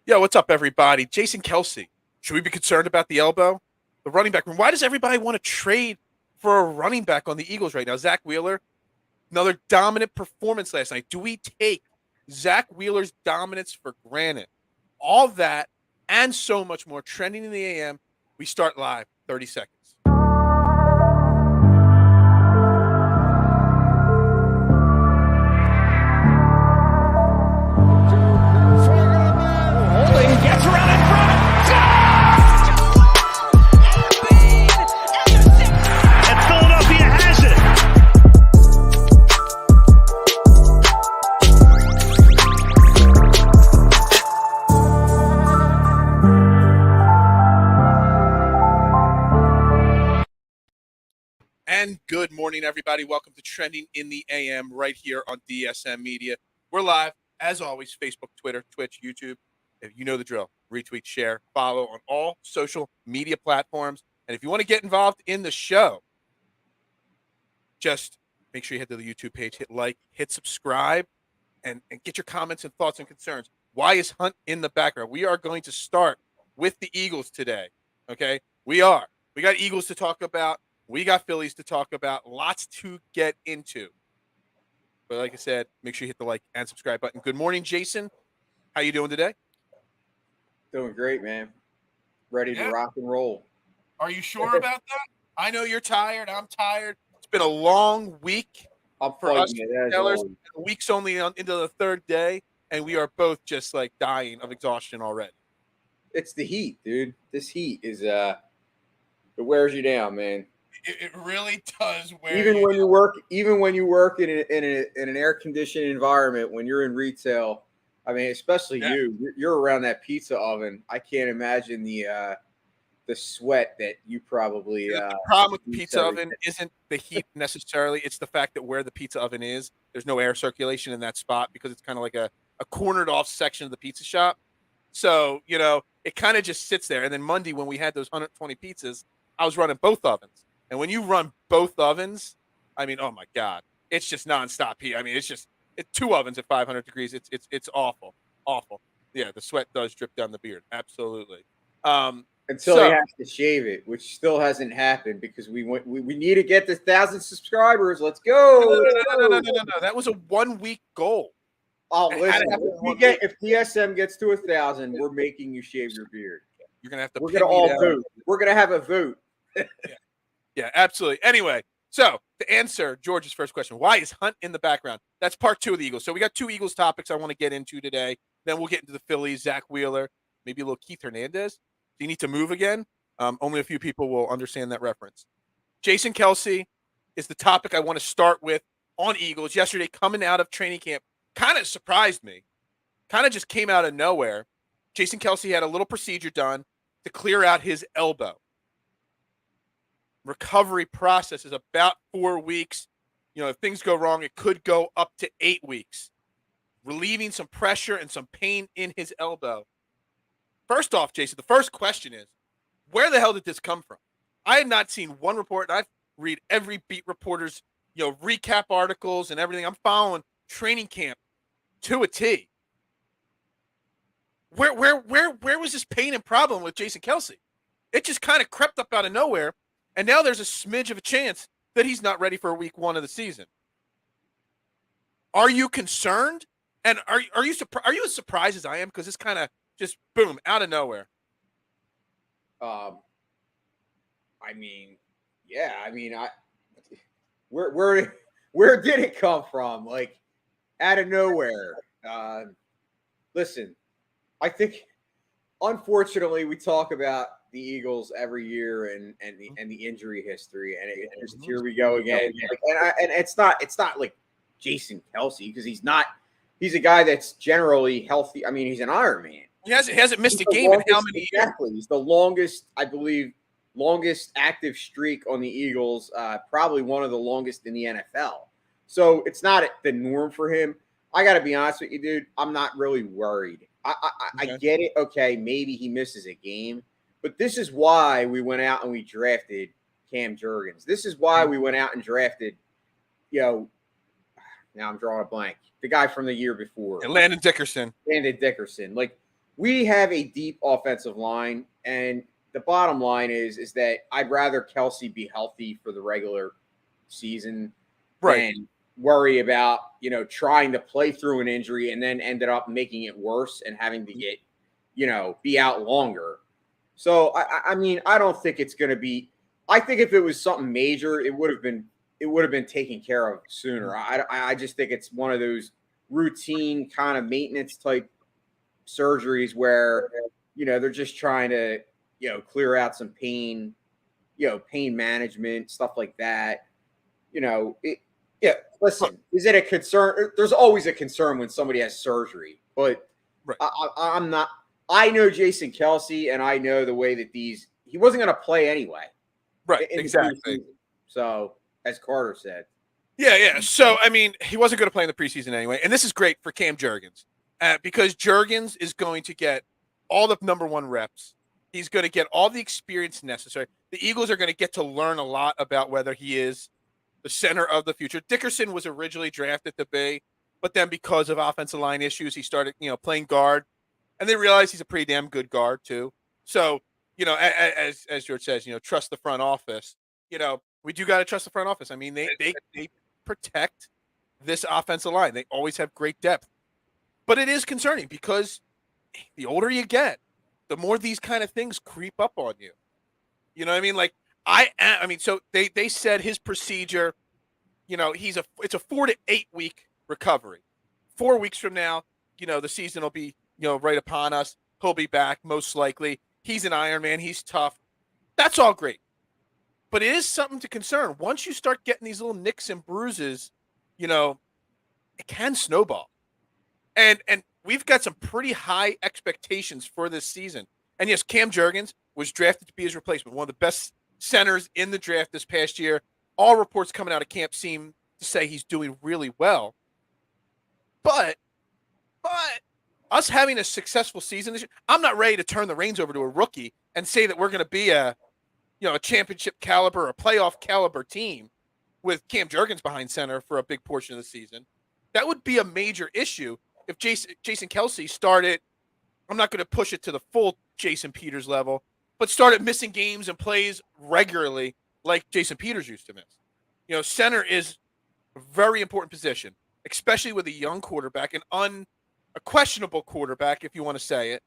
Yo, what's up, everybody? Jason Kelce. Should we be concerned about the elbow? The running back room. Why does everybody want to trade for a running back on the Eagles right now? Zach Wheeler, another dominant performance last night. Do we take Zach Wheeler's dominance for granted? All that and so much more trending in the AM. We start live, 30 seconds. Gets around in front. And Philadelphia has it. And good morning, everybody. Welcome to Trending in the AM right here on DSM Media. We're live, as always, Facebook, Twitter, Twitch, YouTube. If you know the drill, retweet, share, follow on all social media platforms. And if you want to get involved in the show, just make sure you head to the YouTube page, hit like, hit subscribe, and get your comments and thoughts and concerns. Why is Hunt in the background? We are going to start with the Eagles today, okay? We got Eagles to talk about. We got Phillies to talk about. Lots to get into. But like I said, make sure you hit the like and subscribe button. Good morning, Jason. How you doing today? Doing great, man. Ready to rock and roll. Are you sure about that? I know you're tired. I'm tired. It's been a long week for us tellers. The week's only into the third day, and we are both just like dying of exhaustion already. It's the heat, dude. This heat is it wears you down, man. It really does wear even when you work in an air conditioned environment, when you're in retail. I mean, especially you're around that pizza oven. I can't imagine the sweat that you probably. The problem with the pizza oven isn't the heat necessarily; it's the fact that where the pizza oven is, there's no air circulation in that spot because it's kind of like a cornered off section of the pizza shop. So it kind of just sits there. And then Monday, when we had those 120 pizzas, I was running both ovens. And when you run both ovens, I mean, oh my God, it's just nonstop heat. I mean, it's two ovens at 500 degrees. It's awful. Yeah, the sweat does drip down the beard. Absolutely. Until he has to shave it, which still hasn't happened because we need to get to 1,000 subscribers. Let's go. No. That was a 1 week goal. Oh, listen, if DSM gets to 1,000, we're making you shave your beard. You're gonna have to. We're gonna all vote. We're gonna have a vote. Yeah, absolutely. Anyway, so to answer George's first question, why is Hunt in the background? That's part 2 of the Eagles. So we got 2 Eagles topics I want to get into today. Then we'll get into the Phillies, Zach Wheeler, maybe a little Keith Hernandez. Do you need to move again? Only a few people will understand that reference. Jason Kelce is the topic I want to start with on Eagles. Yesterday, coming out of training camp, kind of surprised me. Kind of just came out of nowhere. Jason Kelce had a little procedure done to clear out his elbow. Recovery process is about 4 weeks. If things go wrong, it could go up to 8 weeks. Relieving some pressure and some pain in his elbow. First off, Jason, the first question is, where the hell did this come from? I had not seen one report, and I've read every beat reporter's, recap articles and everything. I'm following training camp to a T. Where was this pain and problem with Jason Kelce? It just kind of crept up out of nowhere, and now there's a smidge of a chance that he's not ready for week 1 of the season. Are you concerned? And are you as surprised as I am? Because it's kind of just boom out of nowhere. I mean, yeah. I mean, where did it come from? Like out of nowhere. Listen, I think unfortunately we talk about the Eagles every year and the injury history, and it's just here we go again. And it's not like Jason Kelce because he's a guy that's generally healthy. I mean, he's an Iron Man. He hasn't missed a game in how many years? Exactly. He's the longest active streak on the Eagles, probably one of the longest in the NFL. So it's not the norm for him. I got to be honest with you, dude. I'm not really worried. I get it. Okay, maybe he misses a game. But this is why we went out and we drafted Cam Jurgens. This is why we went out and drafted, now I'm drawing a blank. The guy from the year before. And Landon Dickerson. Like, we have a deep offensive line, and the bottom line is that I'd rather Kelce be healthy for the regular season Right. than worry about, trying to play through an injury and then ended up making it worse and having to get, be out longer. So I mean, I don't think it's going to be. I think if it was something major, it would have been taken care of sooner. I just think it's one of those routine kind of maintenance type surgeries where they're just trying to clear out some pain, pain management stuff like that. Yeah. Listen, is it a concern? There's always a concern when somebody has surgery, but Right. I'm not. I know Jason Kelce, and I know the way that he wasn't going to play anyway. Right. In Exactly. So, as Carter said. Yeah. So, I mean, he wasn't going to play in the preseason anyway. And this is great for Cam Jurgens because Jurgens is going to get all the number one reps. He's going to get all the experience necessary. The Eagles are going to get to learn a lot about whether he is the center of the future. Dickerson was originally drafted to be, but then because of offensive line issues, he started, playing guard. And they realized he's a pretty damn good guard, too. So, as George says, trust the front office. We do got to trust the front office. I mean, they protect this offensive line. They always have great depth. But it is concerning because the older you get, the more these kind of things creep up on you. You know what I mean? Like, so they said his procedure, it's a 4 to 8 week recovery. 4 weeks from now, the season will be, right upon us. He'll be back most likely. He's an Iron Man. He's tough. That's all great. But it is something to concern. Once you start getting these little nicks and bruises, it can snowball. And we've got some pretty high expectations for this season. And yes, Cam Jurgens was drafted to be his replacement, one of the best centers in the draft this past year. All reports coming out of camp seem to say he's doing really well. But us having a successful season this year, I'm not ready to turn the reins over to a rookie and say that we're going to be a championship caliber, a playoff caliber team with Cam Jurgens behind center for a big portion of the season. That would be a major issue if Jason Kelce started. I'm not going to push it to the full Jason Peters level, but started missing games and plays regularly like Jason Peters used to miss. Center is a very important position, especially with a young quarterback, a questionable quarterback, if you want to say it.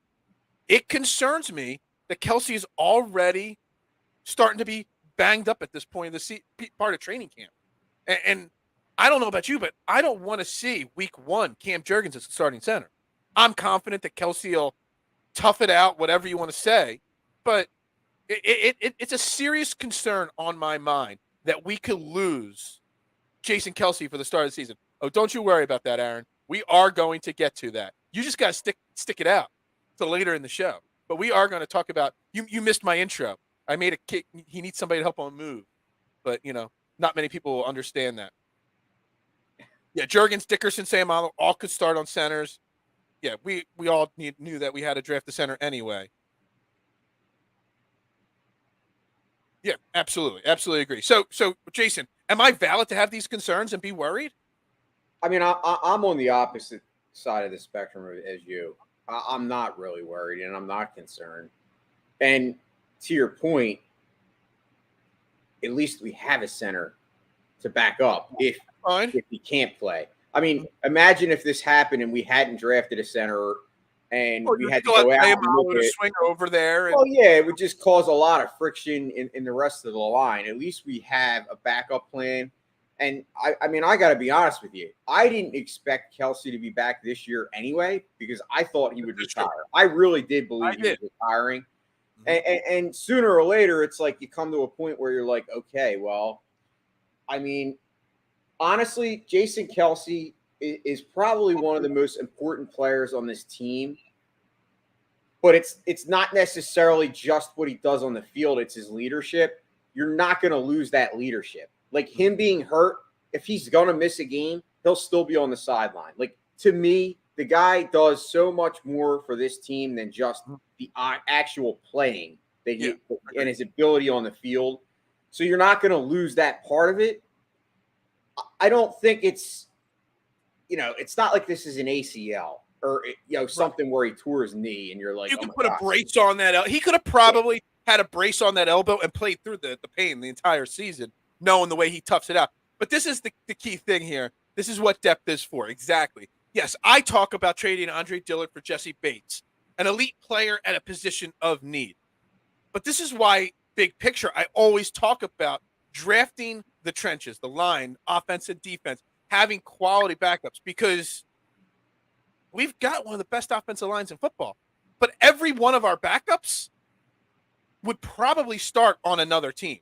It concerns me that Kelce is already starting to be banged up at this point in the part of training camp. And I don't know about you, but I don't want to see week one Cam Jurgens as the starting center. I'm confident that Kelce will tough it out, whatever you want to say. But it's a serious concern on my mind that we could lose Jason Kelce for the start of the season. Oh, don't you worry about that, Aaron. We are going to get to that. You just got to stick it out till later in the show. But we are going to talk about you missed my intro. I made a kick. He needs somebody to help him move. But, not many people will understand that. Yeah, Jurgens, Dickerson, Sayamalo all could start on centers. Yeah, we all knew that we had to draft the center anyway. Yeah, absolutely. Absolutely agree. So Jason, am I valid to have these concerns and be worried? I mean, I'm on the opposite side of the spectrum as you. I'm not really worried, and I'm not concerned. And to your point, at least we have a center to back up if he can't play. I mean, imagine if this happened and we hadn't drafted a center and we had to go out and look at swing over there. Well, yeah, it would just cause a lot of friction in the rest of the line. At least we have a backup plan. And I mean, I got to be honest with you. I didn't expect Kelce to be back this year anyway because I thought he would retire. I really did believe he was retiring. And sooner or later, it's like you come to a point where you're like, okay, well, I mean, honestly, Jason Kelce is probably one of the most important players on this team. But it's not necessarily just what he does on the field. It's his leadership. You're not going to lose that leadership. Like him being hurt, if he's going to miss a game, he'll still be on the sideline. Like to me, the guy does so much more for this team than just the actual playing and his ability on the field. So you're not going to lose that part of it. I don't think it's not like this is an ACL or something where he tore his knee, and you're like, You oh could my put God. a brace on that. He could have probably had a brace on that elbow and played through the pain the entire season, knowing the way he toughs it out. But this is the key thing here. This is what depth is for. Exactly. Yes, I talk about trading Andre Dillard for Jesse Bates, an elite player at a position of need. But this is why, big picture, I always talk about drafting the trenches, the line, offense and defense, having quality backups, because we've got one of the best offensive lines in football. But every one of our backups would probably start on another team.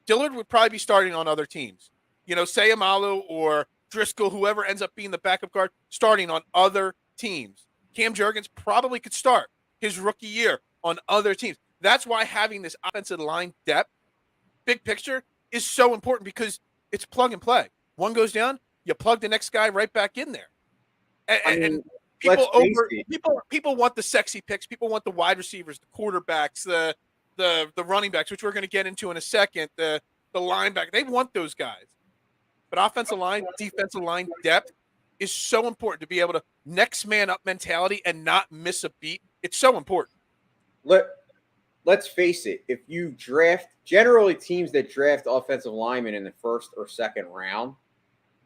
Dillard would probably be starting on other teams. Sayamalu or Driscoll, whoever ends up being the backup guard, starting on other teams. Cam Jurgens probably could start his rookie year on other teams. That's why having this offensive line depth, big picture, is so important, because it's plug and play. One goes down, you plug the next guy right back in there. And people want the sexy picks. People want the wide receivers, the quarterbacks, the running backs, which we're going to get into in a second, the linebacker. They want those guys. But offensive line, defensive line depth is so important, to be able to next man up mentality and not miss a beat. It's so important. Let's face it. If you draft, generally teams that draft offensive linemen in the first or second round,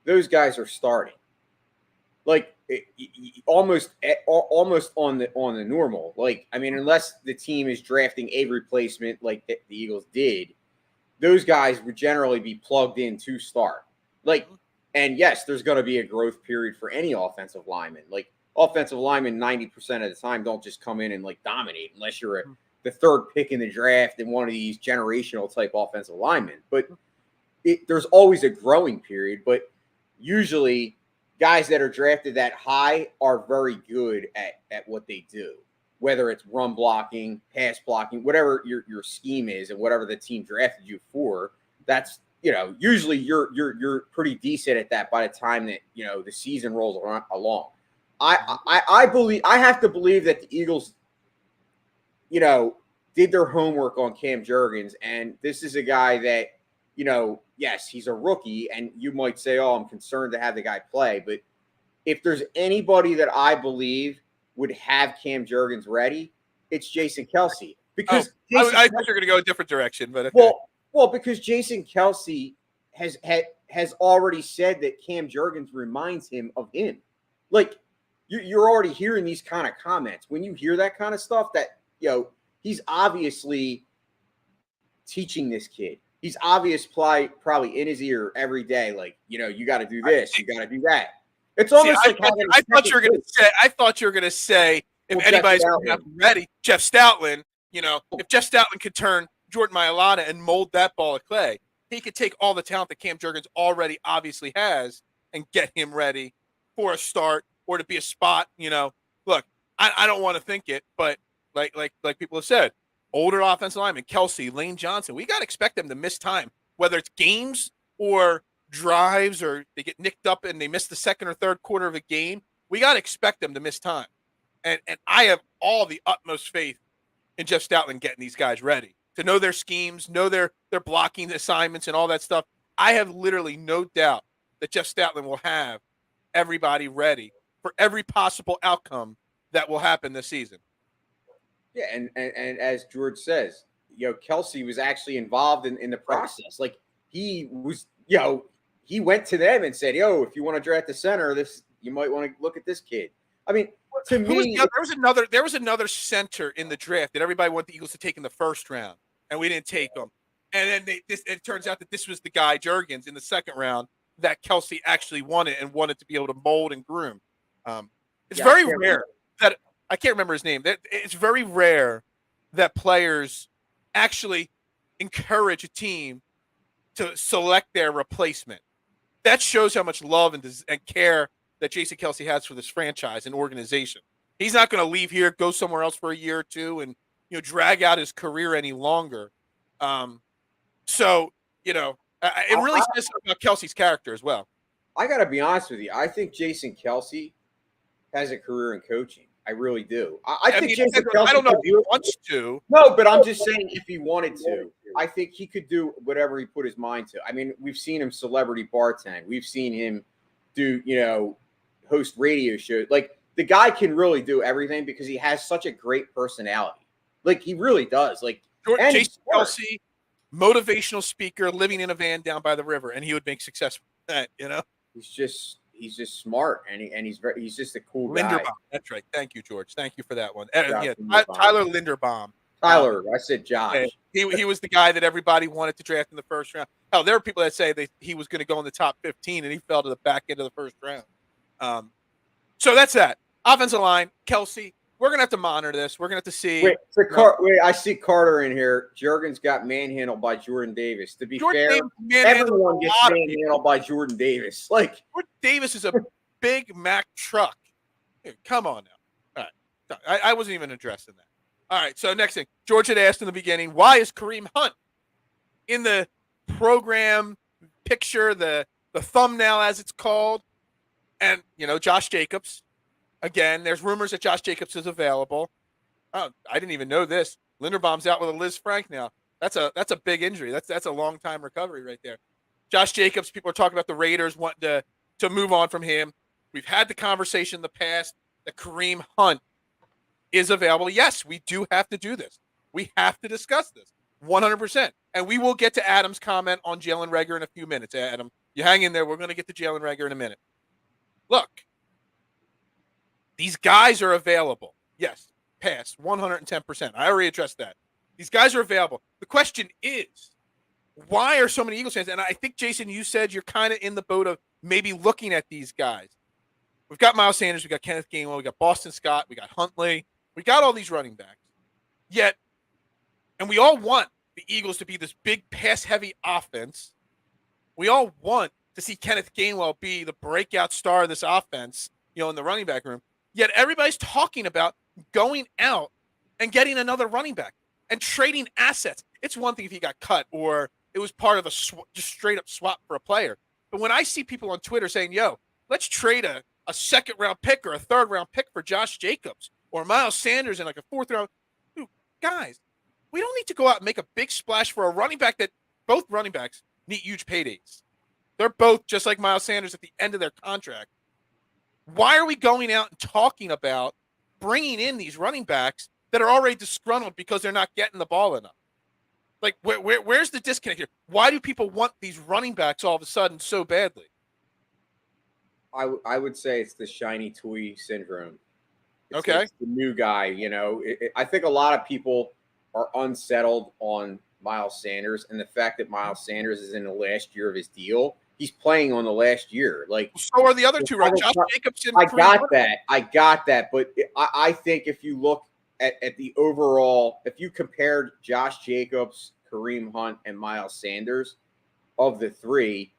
those guys are starting. Like almost on the normal. Like, I mean, unless the team is drafting a replacement like the Eagles did, those guys would generally be plugged in to start. Like, and yes, there's going to be a growth period for any offensive lineman. Like, offensive linemen 90% of the time don't just come in and like dominate, unless you're the third pick in the draft and one of these generational type offensive linemen. But there's always a growing period. But usually, guys that are drafted that high are very good at what they do, whether it's run blocking, pass blocking, whatever your scheme is, and whatever the team drafted you for. That's, usually you're pretty decent at that by the time that the season rolls along. I believe, I have to believe that the Eagles, did their homework on Cam Jurgens, and this is a guy that, yes, he's a rookie, and you might say, oh, I'm concerned to have the guy play. But if there's anybody that I believe would have Cam Jurgens ready, it's Jason Kelce. Because I thought you were going to go a different direction, but okay. Well, because Jason Kelce has already said that Cam Jurgens reminds him of him. Like, you're already hearing these kind of comments. When you hear that kind of stuff, that, he's obviously teaching this kid. He's probably in his ear every day, like, you got to do this, you got to do that. It's almost like I thought you were going to say if anybody's ready, Jeff Stoutland. If Jeff Stoutland could turn Jordan Mailata and mold that ball of clay, he could take all the talent that Cam Jurgens already obviously has and get him ready for a start or to be a spot. Look, I don't want to think it, but like people have said, older offensive linemen, Kelce, Lane Johnson, we got to expect them to miss time, whether it's games or drives, or they get nicked up and they miss the second or third quarter of a game. We got to expect them to miss time. And I have all the utmost faith in Jeff Stoutland getting these guys ready to know their schemes, know their blocking assignments and all that stuff. I have literally no doubt that Jeff Stoutland will have everybody ready for every possible outcome that will happen this season. Yeah, and as George says, Kelce was actually involved in the process. Like, he was, he went to them and said, if you want to draft the center, you might want to look at this kid. I mean, to me, there was another center in the draft that everybody wanted the Eagles to take in the first round, and we didn't take him. And then it turns out that this was the guy, Jurgens, in the second round that Kelce actually wanted and wanted to be able to mold and groom. It's very rare that I can't remember his name. It's very rare that players actually encourage a team to select their replacement. That shows how much love and care that Jason Kelce has for this franchise and organization. He's not going to leave here, go somewhere else for a year or two, and drag out his career any longer. It really says about Kelce's character as well. I got to be honest with you. I think Jason Kelce has a career in coaching. I really do. I think Jason Kelce. I don't know if he wants to. No, but I'm just saying, if he wanted to, I think he could do whatever he put his mind to. I mean, we've seen him celebrity bartend. We've seen him do, host radio shows. Like, the guy can really do everything because he has such a great personality. Like he really does. Like and Jason Kelce, motivational speaker, living in a van down by the river, and he would make success with that. he's just smart, and he's just a cool Linderbaum. guy. That's right. Thank you, George. Thank you for that one. Josh Yeah, Linderbaum. Tyler Linderbaum. Tyler, I said Josh. He was the guy that everybody wanted to draft in the first round. Hell, there are people that say he was going to go in the top 15, and he fell to the back end of the first round. So that's that. Offensive line, Kelce. We're going to have to monitor this. We're going to have to see. Wait, I see Carter in here. Jurgens got manhandled by Jordan Davis. To be fair, everyone gets manhandled by Jordan Davis. Like Jordan Davis is a Big Mac truck. Dude, come on now. All right. I wasn't even addressing that. All right, so next thing. George had asked in the beginning, why is Kareem Hunt in the program picture, the thumbnail as it's called? And, Josh Jacobs. Again, there's rumors that Josh Jacobs is available. Oh, I didn't even know this. Linderbaum's out with a Liz Frank now. That's a big injury. That's a long time recovery right there. Josh Jacobs, people are talking about the Raiders wanting to move on from him. We've had the conversation in the past that Kareem Hunt is available. Yes, we do have to do this. We have to discuss this 100%. And we will get to Adam's comment on Jalen Reagor in a few minutes. Adam, you hang in there. We're going to get to Jalen Reagor in a minute. Look, these guys are available. Yes, pass 110%. I already addressed that. These guys are available. The question is, why are so many Eagles fans? And I think, Jason, you said you're kind of in the boat of maybe looking at these guys. We've got Miles Sanders. We got Kenneth Gainwell. We got Boston Scott. We got Huntley. We got all these running backs. Yet, and we all want the Eagles to be this big pass-heavy offense. We all want to see Kenneth Gainwell be the breakout star of this offense, in the running back room. Yet everybody's talking about going out and getting another running back and trading assets. It's one thing if he got cut or it was part of a just straight-up swap for a player. But when I see people on Twitter saying, yo, let's trade a second-round pick or a third-round pick for Josh Jacobs or Miles Sanders in like a fourth-round, dude, guys, we don't need to go out and make a big splash for a running back that both running backs need huge paydays. They're both, just like Miles Sanders, at the end of their contract. Why are we going out and talking about bringing in these running backs that are already disgruntled because they're not getting the ball enough? Like, where's the disconnect here? Why do people want these running backs all of a sudden so badly? I would say it's the shiny toy syndrome. It's the new guy, I think a lot of people are unsettled on Miles Sanders and the fact that Miles Sanders is in the last year of his deal. He's playing on the last year. Like, so are the other two, right? Josh Jacobs and I got that. But I think if you look at the overall, if you compared Josh Jacobs, Kareem Hunt, and Miles Sanders, of the three,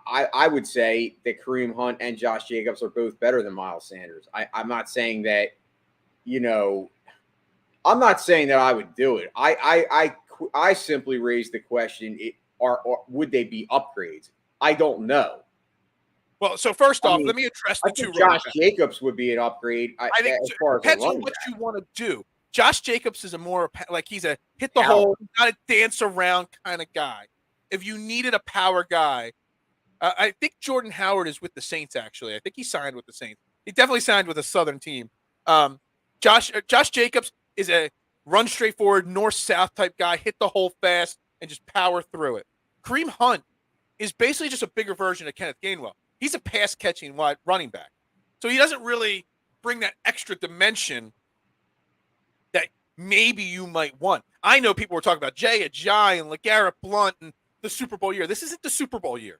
I would say that Kareem Hunt and Josh Jacobs are both better than Miles Sanders. I'm not saying that, I'm not saying that I would do it. I simply raised the question, or would they be upgrades? I don't know. Well, so first off, let me address the two. Josh Jacobs would be an upgrade. I think it depends on what you want to do. Josh Jacobs is a more like he's a hit the hole, not a dance around kind of guy. If you needed a power guy, I think Jordan Howard is with the Saints. Actually, I think he signed with the Saints. He definitely signed with a Southern team. Josh Jacobs is a run straight forward, north-south type guy, hit the hole fast, and just power through it. Kareem Hunt is basically just a bigger version of Kenneth Gainwell. He's a pass-catching wide running back. So he doesn't really bring that extra dimension that maybe you might want. I know people were talking about Jay Ajayi and LeGarrette Blount and the Super Bowl year. This isn't the Super Bowl year.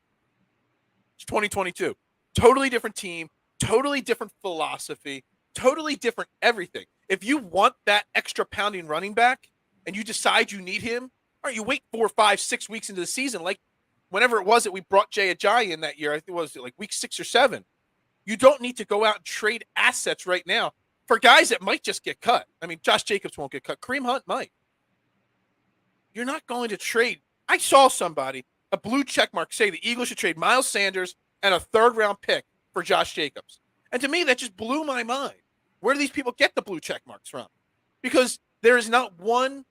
It's 2022. Totally different team, totally different philosophy, totally different everything. If you want that extra pounding running back and you decide you need him, all right, you wait 4, 5, 6 weeks into the season, like whenever it was that we brought Jay Ajayi in that year, I think it was like week 6 or 7. You don't need to go out and trade assets right now for guys that might just get cut. I mean, Josh Jacobs won't get cut. Kareem Hunt might. You're not going to trade. I saw somebody, a blue check mark, say the Eagles should trade Miles Sanders and a third-round pick for Josh Jacobs. And to me, that just blew my mind. Where do these people get the blue check marks from? Because there is not one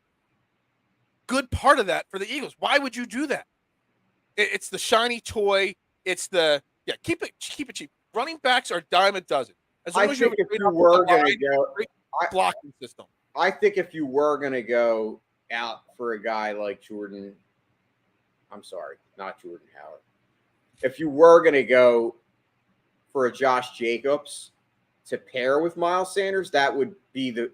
good part of that for the Eagles. Why would you do that? It's the shiny toy. It's the keep it cheap. running backs are dime a dozen. As long I as you have think a if great you were offensive line, going to go, great I, blocking system. I think if you were going to go out for a guy like Jordan, I'm sorry, not Jordan Howard. If you were going to go for a Josh Jacobs to pair with Miles Sanders, that would be the.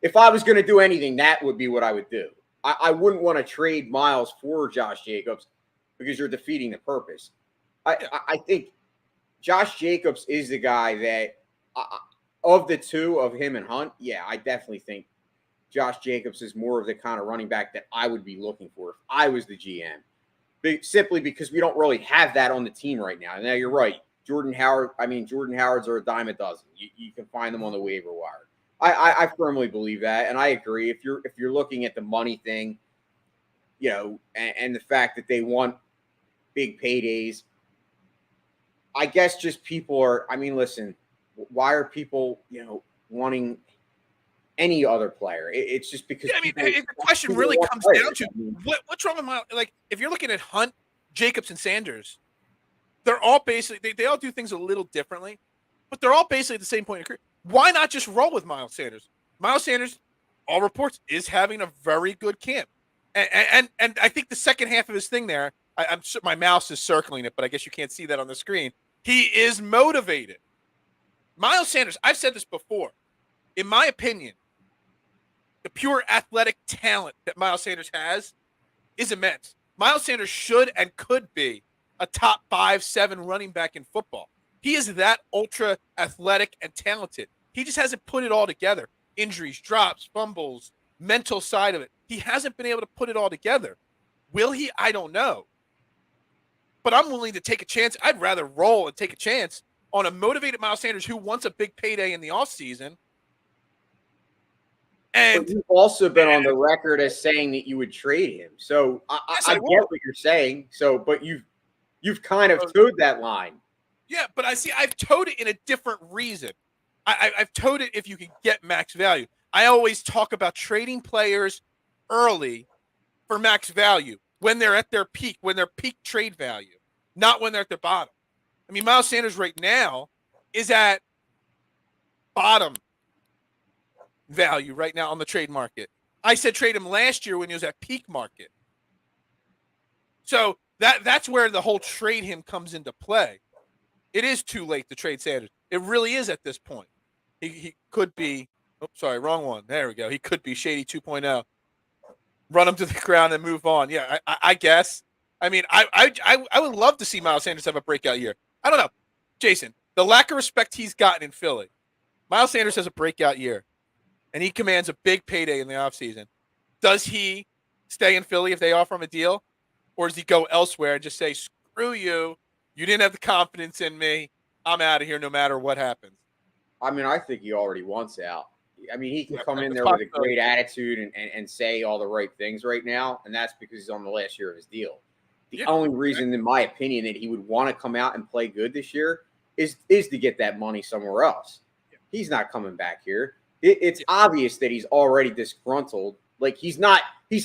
If I was going to do anything, that would be what I would do. I wouldn't want to trade Miles for Josh Jacobs because you're defeating the purpose. I think Josh Jacobs is the guy that, of the two, of him and Hunt, yeah, I definitely think Josh Jacobs is more of the kind of running back that I would be looking for if I was the GM. Simply because we don't really have that on the team right now. Now, you're right. Jordan Howard's are a dime a dozen. You can find them on the waiver wire. I firmly believe that, and I agree. If you're looking at the money thing, and the fact that they want big paydays, I guess just people are. I mean, listen, why are people wanting any other player? It's just because. Yeah, I mean, the question really comes down to what's wrong with Miles. Like, if you're looking at Hunt, Jacobs, and Sanders, they're all basically they all do things a little differently, but they're all basically at the same point in career. Why not just roll with Miles Sanders? Miles Sanders, all reports, is having a very good camp, and I think the second half of his thing there, I'm my mouse is circling it, but I guess you can't see that on the screen. He is motivated. Miles Sanders, I've said this before, in my opinion, the pure athletic talent that Miles Sanders has is immense. Miles Sanders should and could be a top 5-7 running back in football. He is that ultra athletic and talented. He just hasn't put it all together. Injuries, drops, fumbles, mental side of it. He hasn't been able to put it all together. Will he? I don't know. But I'm willing to take a chance. I'd rather roll and take a chance on a motivated Miles Sanders who wants a big payday in the offseason. And but you've also been on the record as saying that you would trade him. So I get what you're saying. So, but you've kind of towed that line. Yeah, but I've towed it in a different reason. I've towed it if you can get max value. I always talk about trading players early for max value when they're at their peak, when they're peak trade value, not when they're at their bottom. I mean, Miles Sanders right now is at bottom value right now on the trade market. I said trade him last year when he was at peak market. So that's where the whole trade him comes into play. It is too late to trade Sanders. It really is at this point. He could be, sorry, wrong one. There we go. He could be Shady 2.0. Run him to the ground and move on. Yeah, I guess. I mean, I would love to see Miles Sanders have a breakout year. I don't know. Jason, the lack of respect he's gotten in Philly. Miles Sanders has a breakout year, and he commands a big payday in the offseason. Does he stay in Philly if they offer him a deal? Or does he go elsewhere and just say, screw you, you didn't have the confidence in me, I'm out of here no matter what happens? I mean, I think he already wants out. I mean, he can come in there with a great attitude and say all the right things right now, and that's because he's on the last year of his deal. The only reason, in my opinion, that he would want to come out and play good this year is to get that money somewhere else. He's not coming back here. It's obvious that he's already disgruntled. Like, he's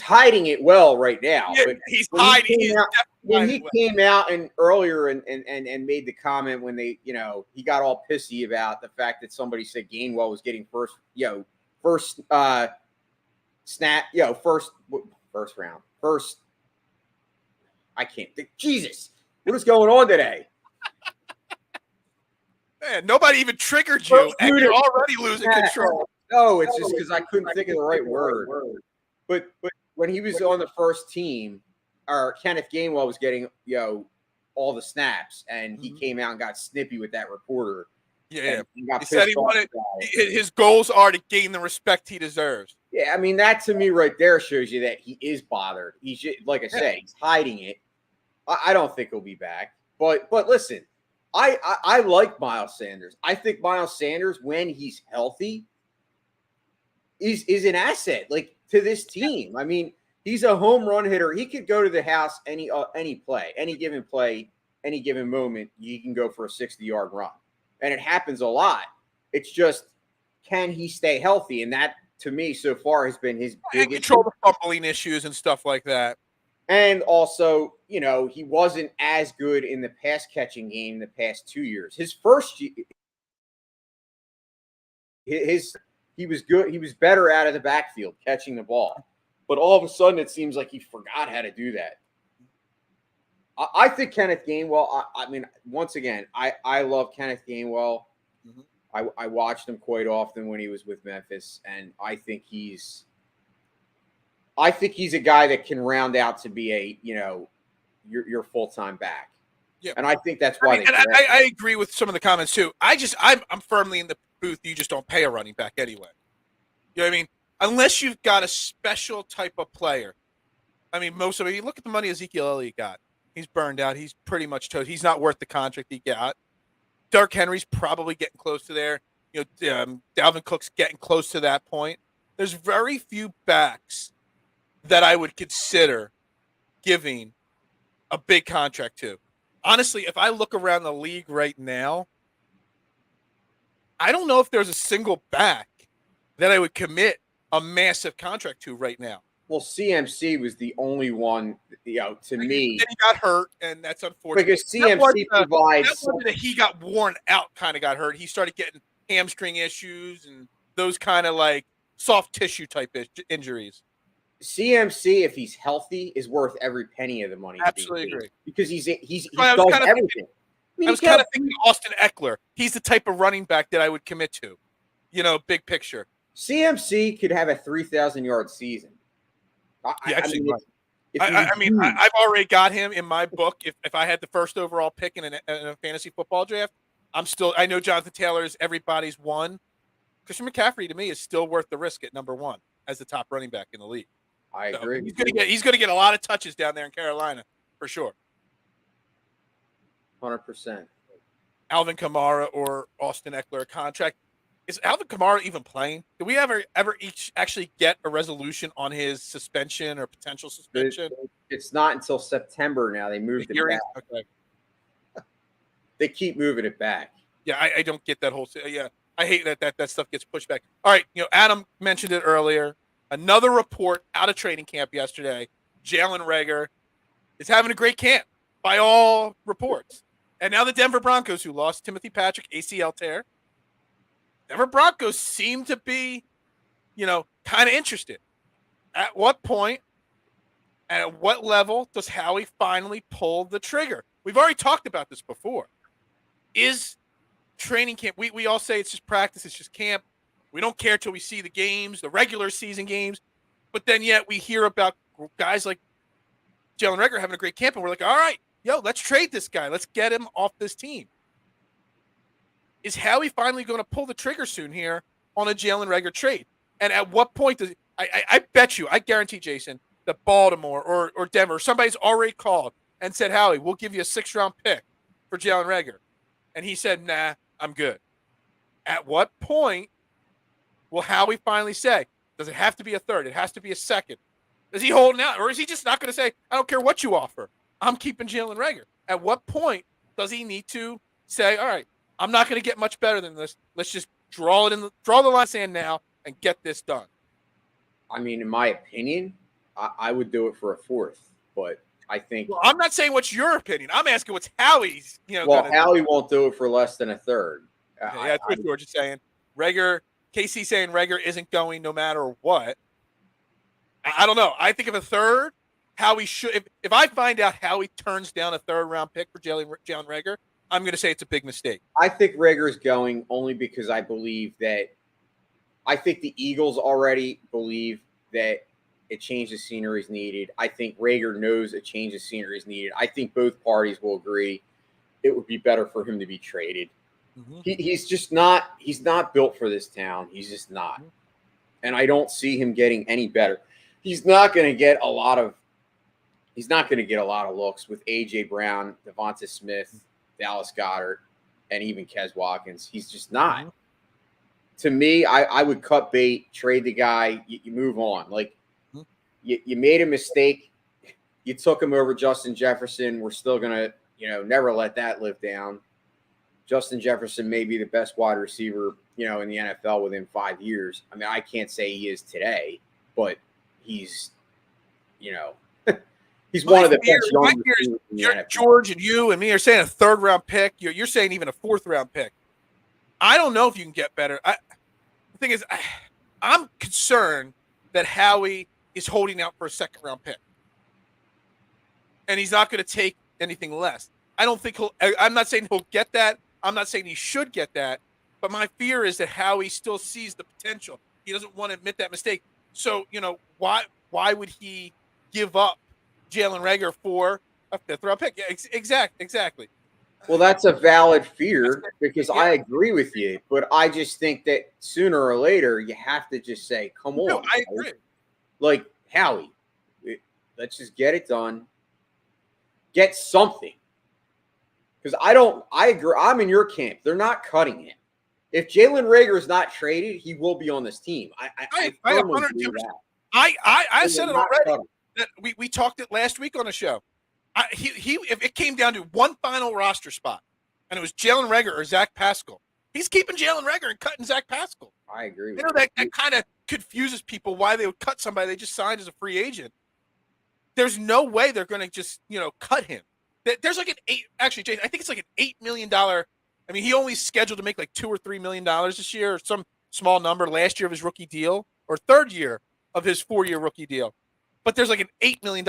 hiding it well right now. Yeah, but he's hiding. When he came out and earlier and made the comment when they, he got all pissy about the fact that somebody said Gainwell was getting first round. I can't think. Jesus, what is going on today? Man, nobody even triggered you, and you're already losing control. No, it's just because I couldn't think of the right word. But when he was on the first team, or Kenneth Gainwell was getting, all the snaps, and he came out and got snippy with that reporter. Yeah, he said he wanted his goals are to gain the respect he deserves. Yeah, I mean, that to me right there shows you that he is bothered. He's just, like I say, he's hiding it. I don't think he'll be back. But listen, I like Miles Sanders. I think Miles Sanders, when he's healthy, is an asset, like, to this team. I mean, he's a home run hitter. He could go to the house any given moment. He can go for a 60-yard run, and it happens a lot. It's just, can he stay healthy? And that, to me, so far has been his biggest. Control the fumbling issues and stuff like that. And also, he wasn't as good in the pass catching game the past 2 years. His first year, he was good. He was better out of the backfield catching the ball. But all of a sudden, it seems like he forgot how to do that. I think Kenneth Gainwell, I mean, once again, I love Kenneth Gainwell. Mm-hmm. I watched him quite often when he was with Memphis, and I think he's a guy that can round out to be your full-time back. Yeah. And I think that's why I agree with some of the comments too. I'm firmly in the booth. You just don't pay a running back anyway. You know what I mean? Unless you've got a special type of player. I mean, most of it, you look at the money Ezekiel Elliott got. He's burned out. He's pretty much toast. He's not worth the contract he got. Dark Henry's probably getting close to there. Dalvin Cook's getting close to that point. There's very few backs that I would consider giving a big contract to. Honestly, if I look around the league right now, I don't know if there's a single back that I would commit a massive contract to right now. Well, CMC was the only one, to me. Then he got hurt, and that's unfortunate. Because CMC provides. That wasn't that he got worn out, kind of got hurt. He started getting hamstring issues and those kind of like soft tissue type injuries. CMC, if he's healthy, is worth every penny of the money. Absolutely agree. Because he does everything. I was kind of thinking Austin Eckler. He's the type of running back that I would commit to. Big picture. CMC could have a 3,000-yard season. I've already got him in my book. If I had the first overall pick in a fantasy football draft, I know Jonathan Taylor is everybody's one. Christian McCaffrey to me is still worth the risk at number one as the top running back in the league. I agree. He's going to get a lot of touches down there in Carolina for sure. 100%. Alvin Kamara or Austin Eckler a contract. Is Alvin Kamara even playing? Did we ever each actually get a resolution on his suspension or potential suspension? It's not until September now. They moved it back. Okay. They keep moving it back. Yeah, I don't get that whole. Yeah, I hate that stuff gets pushed back. All right, Adam mentioned it earlier. Another report out of training camp yesterday. Jalen Reagor is having a great camp by all reports. And now the Denver Broncos, who lost Timothy Patrick, ACL tear. Denver Broncos seem to be, kind of interested. At what point and at what level does Howie finally pull the trigger? We've already talked about this before. Is training camp, we all say it's just practice, it's just camp. We don't care till we see the games, the regular season games. But then yet we hear about guys like Jalen Reagor having a great camp, and we're like, all right, let's trade this guy. Let's get him off this team. Is Howie finally going to pull the trigger soon here on a Jalen Reagor trade? And at what point does I bet you, I guarantee, Jason, that Baltimore or Denver, somebody's already called and said, Howie, we'll give you a 6th-round pick for Jalen Reagor. And he said, nah, I'm good. At what point will Howie finally say, does it have to be a 3rd? It has to be a 2nd. Is he holding out? Or is he just not going to say, I don't care what you offer. I'm keeping Jalen Reagor. At what point does he need to say, all right, I'm not going to get much better than this. Let's just draw the line in the sand now and get this done. I mean, in my opinion, I would do it for a 4th, but I think. Well, I'm not saying what's your opinion. I'm asking what's Howie's. Howie won't do it for less than a 3rd. Yeah, that's what George is saying. KC saying Reagor isn't going no matter what. I don't know. I think if a 3rd, Howie should. If I find out Howie turns down a 3rd-round pick for Jalen Reagor, I'm going to say it's a big mistake. I think Reagor is going only because I think the Eagles already believe that a change of scenery is needed. I think Reagor knows a change of scenery is needed. I think both parties will agree it would be better for him to be traded. Mm-hmm. He's not built for this town. He's just not. Mm-hmm. And I don't see him getting any better. He's not going to get a lot of looks with A.J. Brown, Devonta Smith, Dallas Goedert, and even Kez Watkins. He's just not. Mm-hmm. To me, I would cut bait, trade the guy, you move on. Like, mm-hmm. you made a mistake. You took him over Justin Jefferson. We're still going to, never let that live down. Justin Jefferson may be the best wide receiver, in the NFL within 5 years. I mean, I can't say he is today, but he's He's one of the fear, best young my fear is receivers in the NFL. George and you and me are saying a 3rd round pick. You're saying even a 4th round pick. I don't know if you can get better. The thing is, I'm concerned that Howie is holding out for a 2nd round pick, and he's not going to take anything less. I don't think I'm not saying he'll get that. I'm not saying he should get that. But my fear is that Howie still sees the potential. He doesn't want to admit that mistake. So, why would he give up Jalen Reagor for a 5th round pick? Yeah, exactly. Well, that's a valid fear because I agree with you, but I just think that sooner or later you have to just say, "Come on!" No, I agree. Like Howie, let's just get it done. Get something. Because I agree. I'm in your camp. They're not cutting him. If Jalen Reagor is not traded, he will be on this team. I firmly believe that. I said it already. That we talked it last week on the show. If it came down to one final roster spot, and it was Jalen Reagor or Zach Pascal, he's keeping Jalen Reagor and cutting Zach Pascal. I agree with that kind of confuses people why they would cut somebody they just signed as a free agent. There's no way they're going to just cut him. There's like actually, Jay, I think it's like an $8 million. I mean, he only scheduled to make like $2 or $3 million this year, or some small number last year of his rookie deal, or 3rd year of his 4-year rookie deal. But there's like an $8 million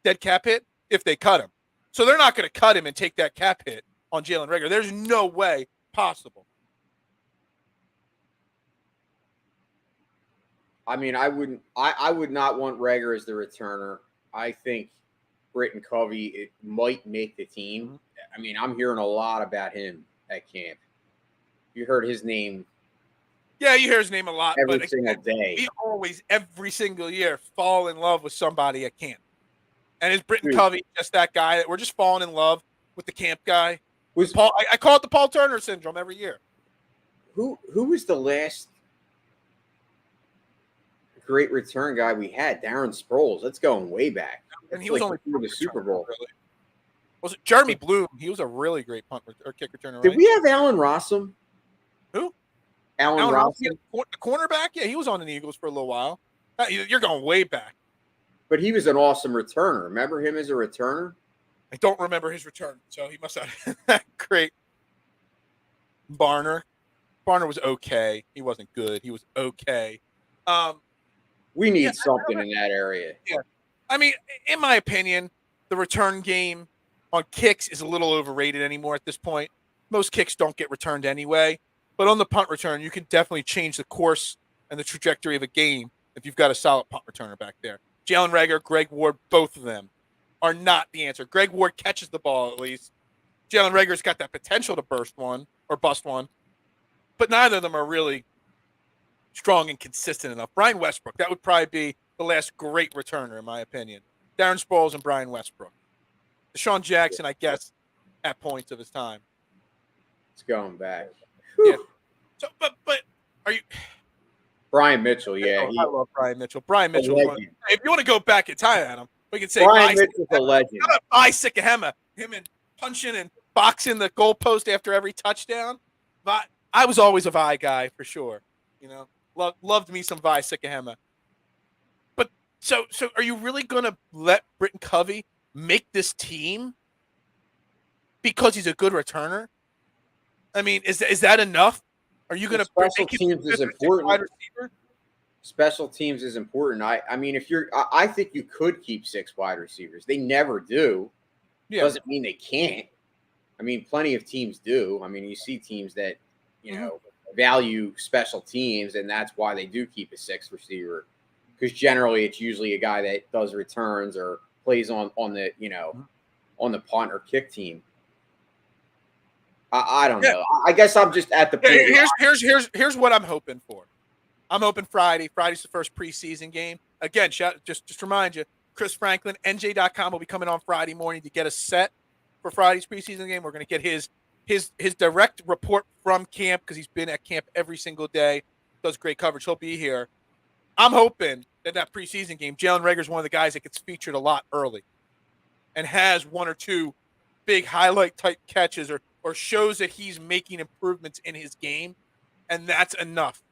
dead cap hit if they cut him. So they're not going to cut him and take that cap hit on Jalen Reagor. There's no way possible. I mean, I would not want Reagor as the returner. I think Britton Covey might make the team. I mean, I'm hearing a lot about him at camp. You heard his name. Yeah, you hear his name a lot. Every single day. We always, every single year, fall in love with somebody at camp. And is Britton Covey just that guy that we're just falling in love with the camp guy? Paul, I call it the Paul Turner syndrome every year. Who was the last great return guy we had? Darren Sproles. That's going way back. And he was only through the Super Bowl. Really. Was it Jeremy Bloom? He was a really great punt or kick returner. Right? Did we have Allen Rossum? Who? Allen Rossum, the cornerback. Yeah, he was on the Eagles for a little while. You're going way back. But he was an awesome returner. Remember him as a returner? I don't remember his return, so he must have been that great. Barner was okay. He wasn't good. He was okay. We need something in that area. Yeah. I mean, in my opinion, the return game on kicks is a little overrated anymore at this point. Most kicks don't get returned anyway. But on the punt return, you can definitely change the course and the trajectory of a game if you've got a solid punt returner back there. Jalen Reagor, Greg Ward, both of them are not the answer. Greg Ward catches the ball at least. Jalen Reagor's got that potential to burst one or bust one. But neither of them are really strong and consistent enough. Brian Westbrook, that would probably be the last great returner, in my opinion. Darren Sproles and Brian Westbrook. Deshaun Jackson, I guess, at points of his time. It's going back. Yeah. So, but are you? Brian Mitchell, yeah. I love Brian Mitchell. Brian Mitchell. If you want to go back in time, Adam, we can say Brian Mitchell's a legend. Bye, Sikahema. Him and punching and boxing the goalpost after every touchdown. But I was always a Vi guy for sure. Loved me some Vi Sikahema. But so are you really going to let Britton Covey make this team because he's a good returner? I mean, is that enough? Are you going to special teams is important? Special teams is important. I mean, I think you could keep 6 wide receivers. They never do. Yeah. Doesn't mean they can't. I mean, plenty of teams do. I mean, you see teams that value special teams, and that's why they do keep a 6th receiver, because generally it's usually a guy that does returns or plays on the on the punt or kick team. I don't know. I guess I'm just at the point. Here's what I'm hoping for. I'm hoping Friday. Friday's the first preseason game. Again, just remind you, Chris Franklin, NJ.com will be coming on Friday morning to get us set for Friday's preseason game. We're going to get his direct report from camp because he's been at camp every single day. Does great coverage. He'll be here. I'm hoping that preseason game, Jalen Reagor is one of the guys that gets featured a lot early and has 1 or 2 big highlight type catches or shows that he's making improvements in his game, and that's enough.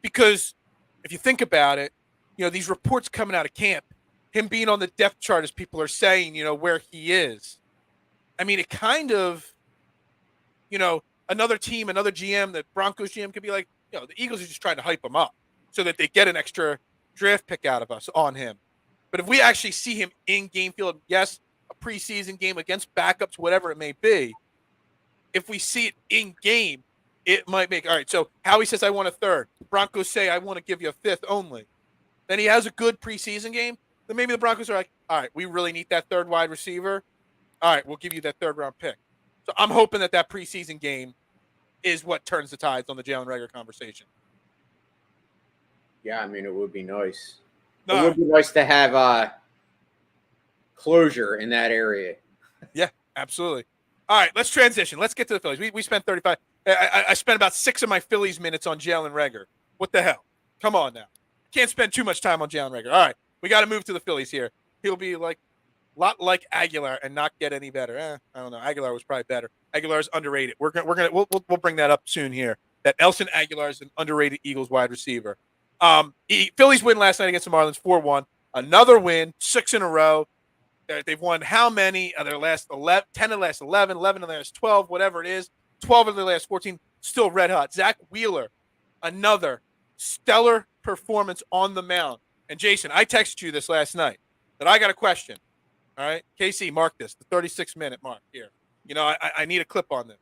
Because if you think about it, these reports coming out of camp, him being on the depth chart, as people are saying, where he is. I mean, it kind of, another team, another GM, the Broncos GM could be like, the Eagles are just trying to hype him up so that they get an extra draft pick out of us on him. But if we actually see him in game field, yes, a preseason game against backups, whatever it may be, if we see it in game, it might make, all right, so Howie says, I want a third. Broncos say, I want to give you a fifth only. Then he has a good preseason game. Then maybe the Broncos are like, all right, we really need that third wide receiver. All right, we'll give you that third round pick. So I'm hoping that preseason game is what turns the tides on the Jalen Reagor conversation. Yeah, I mean, it would be nice. No. It would be nice to have closure in that area. Yeah, absolutely. All right, let's transition. Let's get to the Phillies. We spent 35. I spent about 6 of my Phillies minutes on Jalen Reagor. What the hell? Come on now. Can't spend too much time on Jalen Reagor. All right, we got to move to the Phillies here. He'll be like a lot like Aguilar and not get any better. I don't know. Aguilar was probably better. Aguilar's underrated. We'll bring that up soon here. That Elson Aguilar is an underrated Eagles wide receiver. Phillies win last night against the Marlins 4-1. Another win, 6 in a row. They've won how many of their last 11? 10 of the last 11, 11 of the last 12, whatever it is. 12 of the last 14, still red hot. Zach Wheeler, another stellar performance on the mound. And Jason, I texted you this last night that I got a question. All right, KC, mark this, the 36-minute mark here. I need a clip on this.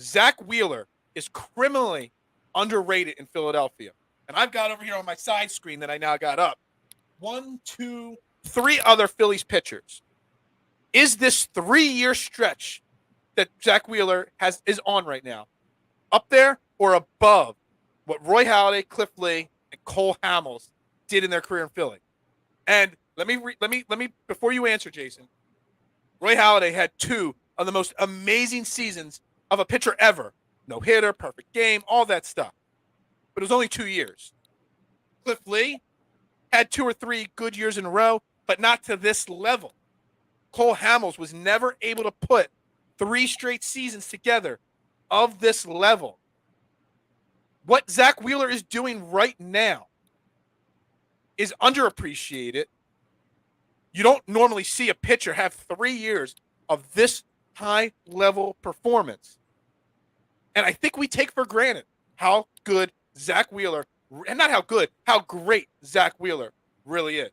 Zach Wheeler is criminally underrated in Philadelphia. And I've got over here on my side screen that I now got up 1, 2, 3 other Phillies pitchers. Is this 3-year stretch that Zach Wheeler is on right now up there or above what Roy Halladay, Cliff Lee, and Cole Hamels did in their career in Philly? And let me before you answer, Jason. Roy Halladay had 2 of the most amazing seasons of a pitcher ever. No hitter, perfect game, all that stuff. But it was only 2 years. Cliff Lee had 2 or 3 good years in a row, but not to this level. Cole Hamels was never able to put 3 straight seasons together of this level. What Zach Wheeler is doing right now is underappreciated. You don't normally see a pitcher have 3 years of this high-level performance. And I think we take for granted how good Zach Wheeler, and not how good, how great Zach Wheeler really is.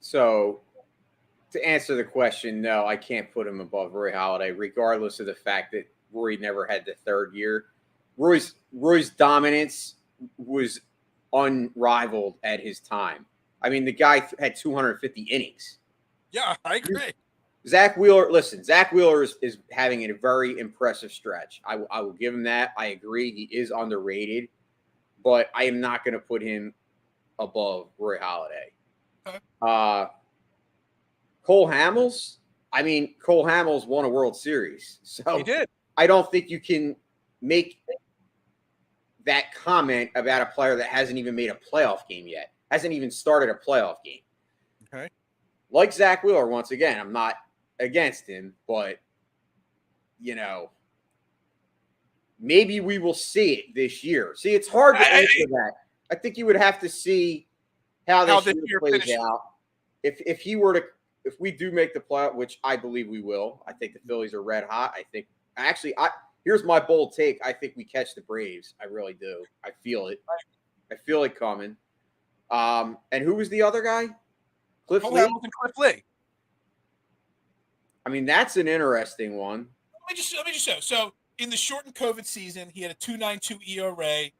So, to answer the question, no, I can't put him above Roy Halladay, regardless of the fact that Roy never had the 3rd year. Roy's dominance was unrivaled at his time. I mean, the guy had 250 innings. Yeah, I agree. Zach Wheeler is having a very impressive stretch. I will give him that. I agree. He is underrated, but I am not going to put him above Roy Halladay. Okay. Cole Hamels. I mean, Cole Hamels won a World Series. So He did. I don't think you can make that comment about a player that hasn't even made a playoff game yet, hasn't even started a playoff game. Okay. Like Zach Wheeler, once again, I'm not against him, but, maybe we will see it this year. See, it's hard to answer that. I think you would have to see how this year plays out. If we do make the playoff, which I believe we will, I think the Phillies are red hot. Here's my bold take. I think we catch the Braves. I really do. I feel it. I feel it coming. And who was the other guy? Cliff Lee. Cliff Lee. I mean, that's an interesting one. Let me just show. So in the shortened COVID season, he had a 2.92 ERA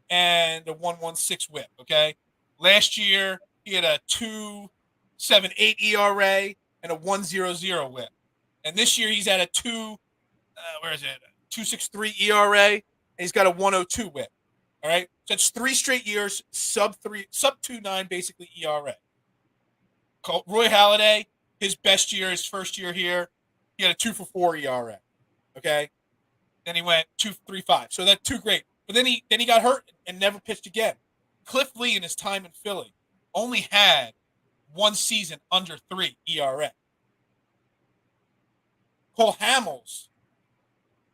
and a 1.16 WHIP. Okay. Last year he had a 2.78 ERA and a 1.00 WHIP. And this year he's at a 2.63 ERA, and he's got a 1.02 WHIP. All right, so that's 3 straight years sub 2.9 basically ERA. Roy Halladay, his best year, his first year here, he had a 2.44 ERA. Okay, then he went 2.35. So that's too great. But then he got hurt and never pitched again. Cliff Lee in his time in Philly only had 1 season under 3 ERA. Cole Hamels.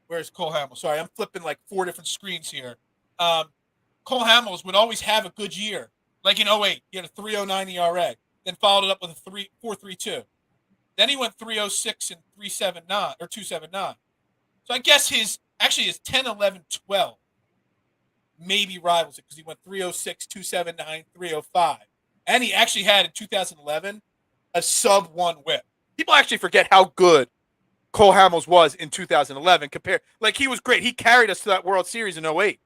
Where's Cole Hamels? Sorry, I'm flipping like 4 different screens here. Cole Hamels would always have a good year Like in '08, he had a 3.09 ERA, then followed it up with a 4.32. Then he went 3.06 and 3.79 or 2.79. So I guess his 10, 11, 12 maybe rivals it because he went 3.06, 2.79, 3.05. And he actually had in 2011 a sub-1 whip. People actually forget how good Cole Hamels was in 2011 compared. Like, he was great. He carried us to that World Series in '08.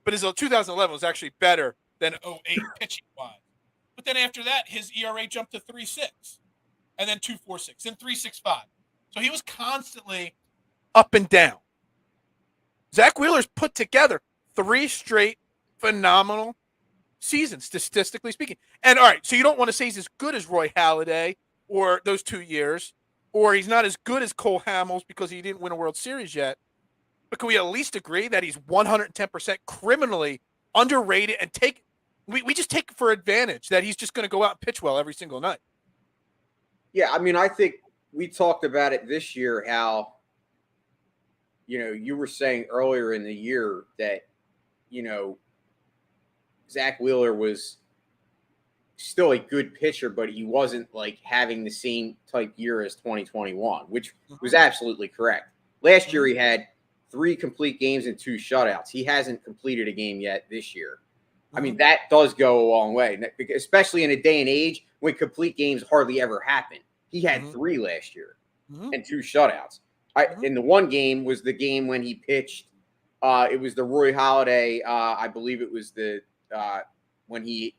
But his 2011 was actually better than '08 pitching-wise. But then after that, his ERA jumped to 3.6. And then 2.46, then 3.65. So he was constantly up and down. Zach Wheeler's put together 3 straight phenomenal seasons, statistically speaking. And all right, so you don't want to say he's as good as Roy Halladay or those 2 years, or he's not as good as Cole Hamels because he didn't win a World Series yet. But can we at least agree that he's 110% criminally underrated and we just take for advantage that he's just going to go out and pitch well every single night? Yeah, I mean, I think we talked about it this year, how, you were saying earlier in the year that, Zach Wheeler was still a good pitcher, but he wasn't like having the same type year as 2021, which was absolutely correct. Last year, he had 3 complete games and 2 shutouts. He hasn't completed a game yet this year. I mean, that does go a long way, especially in a day and age when complete games hardly ever happen. He had 3 last year and 2 shutouts. And the one game was the game when he pitched. It was the Roy Halladay. I believe it was when he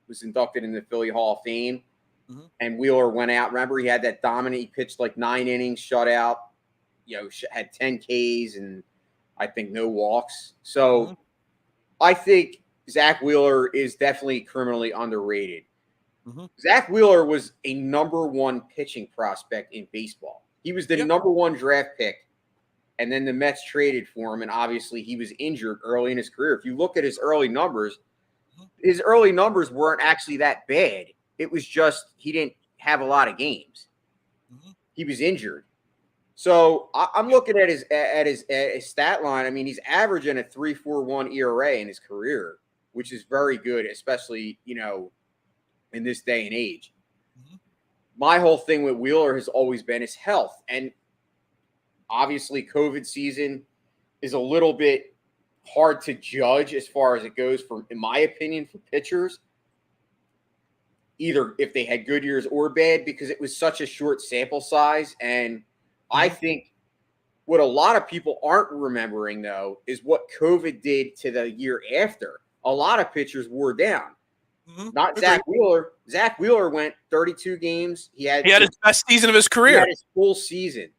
was inducted in the Philly Hall of Fame. And Wheeler went out. Remember, he had that dominant. He pitched like 9 innings, shutout. Had 10 Ks and I think no walks. So I think Zach Wheeler is definitely criminally underrated. Zach Wheeler was a number 1 pitching prospect in baseball. He was the number 1 draft pick, and then the Mets traded for him, and obviously he was injured early in his career. If you look at his early numbers weren't actually that bad. It was just he didn't have a lot of games. He was injured. So I'm looking at his stat line. I mean, he's averaging a 3.41 ERA in his career, which is very good, especially, in this day and age. My whole thing with Wheeler has always been his health. And obviously COVID season is a little bit hard to judge as far as it goes in my opinion, for pitchers, either if they had good years or bad, because it was such a short sample size. And I think what a lot of people aren't remembering, though, is what COVID did to the year after. A lot of pitchers wore down. Not Zach Wheeler. Zach Wheeler went 32 games. He had his best season of his career. He had his full season.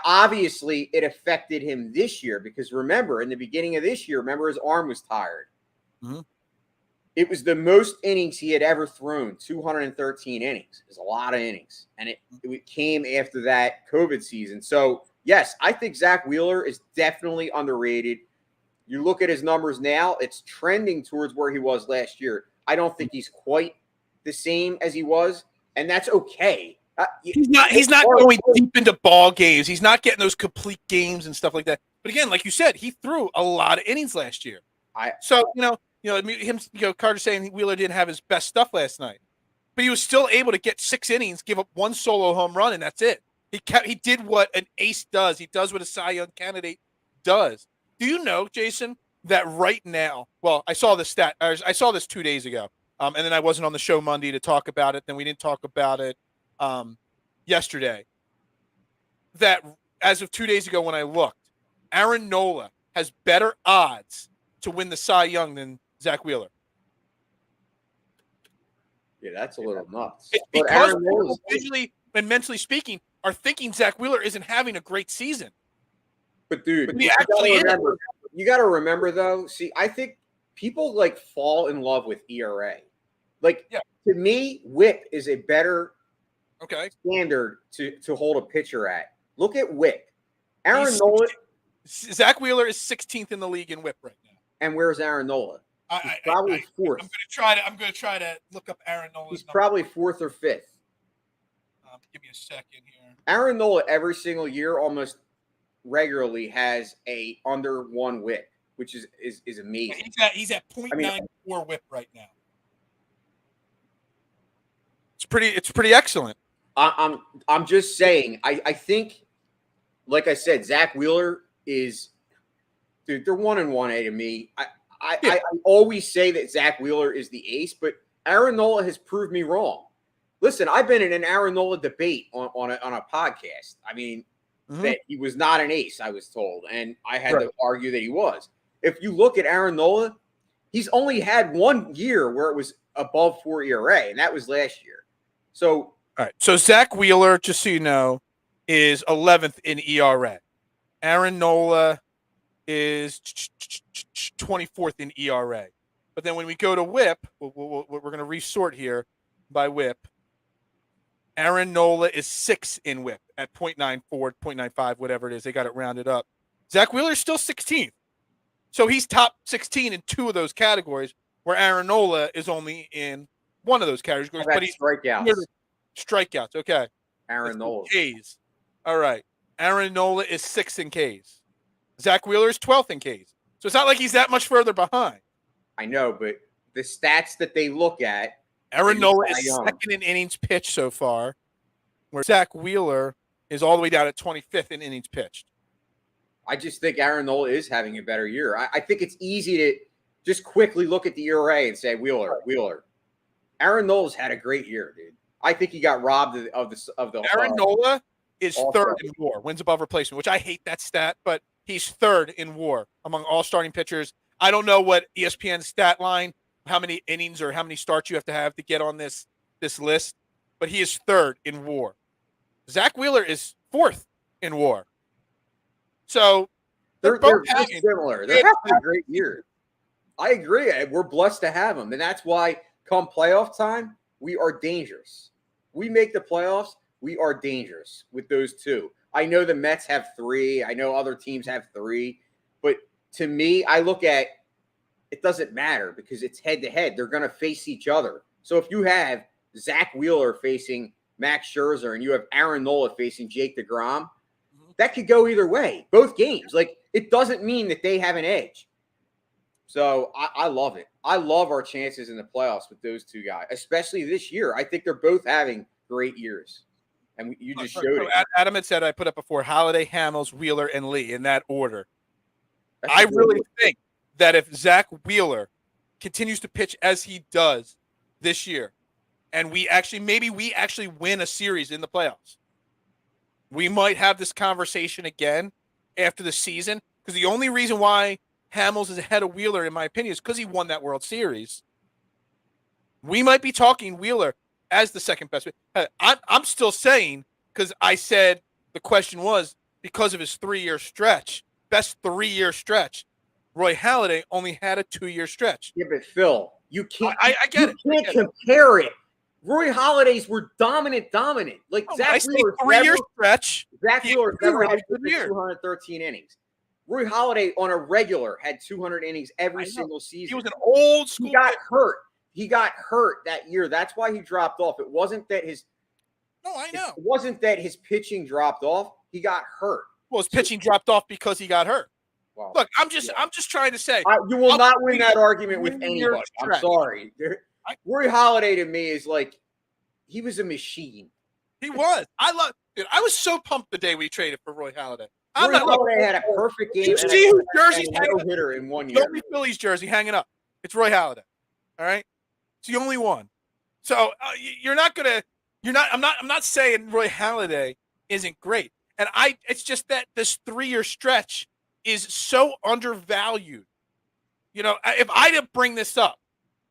Obviously, it affected him this year because remember, in the beginning of this year, his arm was tired. It was the most innings he had ever thrown, 213 innings. It's a lot of innings. And it came after that COVID season. So, yes, I think Zach Wheeler is definitely underrated. You look at his numbers now, it's trending towards where he was last year. I don't think he's quite the same as he was, and that's okay. He's not going deep into ball games. He's not getting those complete games and stuff like that. But again, like you said, he threw a lot of innings last year. Carter saying Wheeler didn't have his best stuff last night, but he was still able to get 6 innings, give up 1 solo home run, and that's it. He did what an ace does. He does what a Cy Young candidate does. Do you know, Jason, that right now? Well, I saw this stat. I saw this 2 days ago, and then I wasn't on the show Monday to talk about it. Then we didn't talk about it yesterday. That as of 2 days ago, when I looked, Aaron Nola has better odds to win the Cy Young than Zach Wheeler. Yeah, that's a little nuts. It's because people, visually and mentally speaking, are thinking Zach Wheeler isn't having a great season. But dude, you got to remember though. See, I think people fall in love with ERA. To me, WHIP is a better standard to hold a pitcher at. Look at WHIP. Zach Wheeler is 16th in the league in WHIP right now. And where's Aaron Nola? He's probably 4th. I'm going to try to look up Aaron Nola. He's probably 4th or 5th. Give me a second here. Aaron Nola every single year almost regularly has a under 1 WHIP, which is amazing. He's at 0.94 WHIP right now. pretty excellent. I'm just saying. I think, like I said, Zach Wheeler is, dude. They're 1-1 to me. I always say that Zach Wheeler is the ace, but Aaron Nola has proved me wrong. Listen, I've been in an Aaron Nola debate on a podcast. I mean, that he was not an ace, I was told, and I had to argue that he was. If you look at Aaron Nola, he's only had 1 year where it was above 4 ERA, and that was last year. So, all right. So Zach Wheeler, just so you know, is 11th in ERA. Aaron Nola is 24th in ERA. But then when we go to WHIP, we're going to resort here by WHIP. Aaron Nola is 6th in WHIP at 0.94, 0.95, whatever it is. They got it rounded up. Zach Wheeler is still 16th. So he's top 16 in 2 of those categories, where Aaron Nola is only in 1 of those categories. But he's strikeouts. Strikeouts, okay. Aaron Nola. Ks. All right. Aaron Nola is 6th in Ks. Zach Wheeler is 12th in Ks. So it's not like he's that much further behind. I know, but the stats that they look at, Aaron Nola is 2nd in innings pitched so far, where Zach Wheeler is all the way down at 25th in innings pitched. I just think Aaron Nola is having a better year. I think it's easy to just quickly look at the ERA and say Wheeler. Aaron Nola's had a great year, dude. I think he got robbed of the. Aaron Nola is 3rd in WAR, wins above replacement, which I hate that stat, but he's 3rd in WAR among all starting pitchers. I don't know what ESPN's stat line, how many innings or how many starts you have to get on this list, but he is 3rd in WAR. Zach Wheeler is 4th in WAR. So they're both similar. They're having a great year. I agree. We're blessed to have them, and that's why come playoff time, we are dangerous. We make the playoffs, we are dangerous with those 2. I know the Mets have 3. I know other teams have 3. But to me, I look at it doesn't matter because it's head-to-head. They're going to face each other. So if you have Zach Wheeler facing Max Scherzer and you have Aaron Nola facing Jake DeGrom, that could go either way, both games. Like, it doesn't mean that they have an edge. So I love it. I love our chances in the playoffs with those 2 guys, especially this year. I think they're both having great years. And you just showed it. Adam had said, I put up before, Halladay, Hamels, Wheeler, and Lee in that order. I really think that if Zach Wheeler continues to pitch as he does this year, and maybe we actually win a series in the playoffs, we might have this conversation again after the season. Because the only reason why Hamels is ahead of Wheeler, in my opinion, is because he won that World Series. We might be talking Wheeler as the second best. I'm still saying, because I said the question was because of his 3-year stretch, best 3-year stretch. Roy Halladay only had a 2-year stretch. Yeah, but Phil, you can't. I get it. You can't compare it. Roy Halladay's were dominant. Like Zach Wheeler's 3-year stretch. Zach Wheeler's never had 213 innings. Roy Halladay on a regular had 200 innings every single season. He was an old school. He got hurt. He got hurt that year. That's why he dropped off. It wasn't that his. No, I know. It wasn't that his pitching dropped off. He got hurt. Well, his pitching dropped off because he got hurt. Well, look, I'm just trying to say. You will not win that argument with anybody. I'm sorry. Roy Halladay to me is like, he was a machine. He was. I was so pumped the day we traded for Roy Halladay. Roy Halladay had a perfect game. You see whose jersey's hanging hitter in 1 year. The only Phillies jersey hanging up. It's Roy Halladay. All right, it's the only one. So you're not gonna. You're not. I'm not saying Roy Halladay isn't great. And it's just that this 3-year stretch is so undervalued. You know, if I didn't bring this up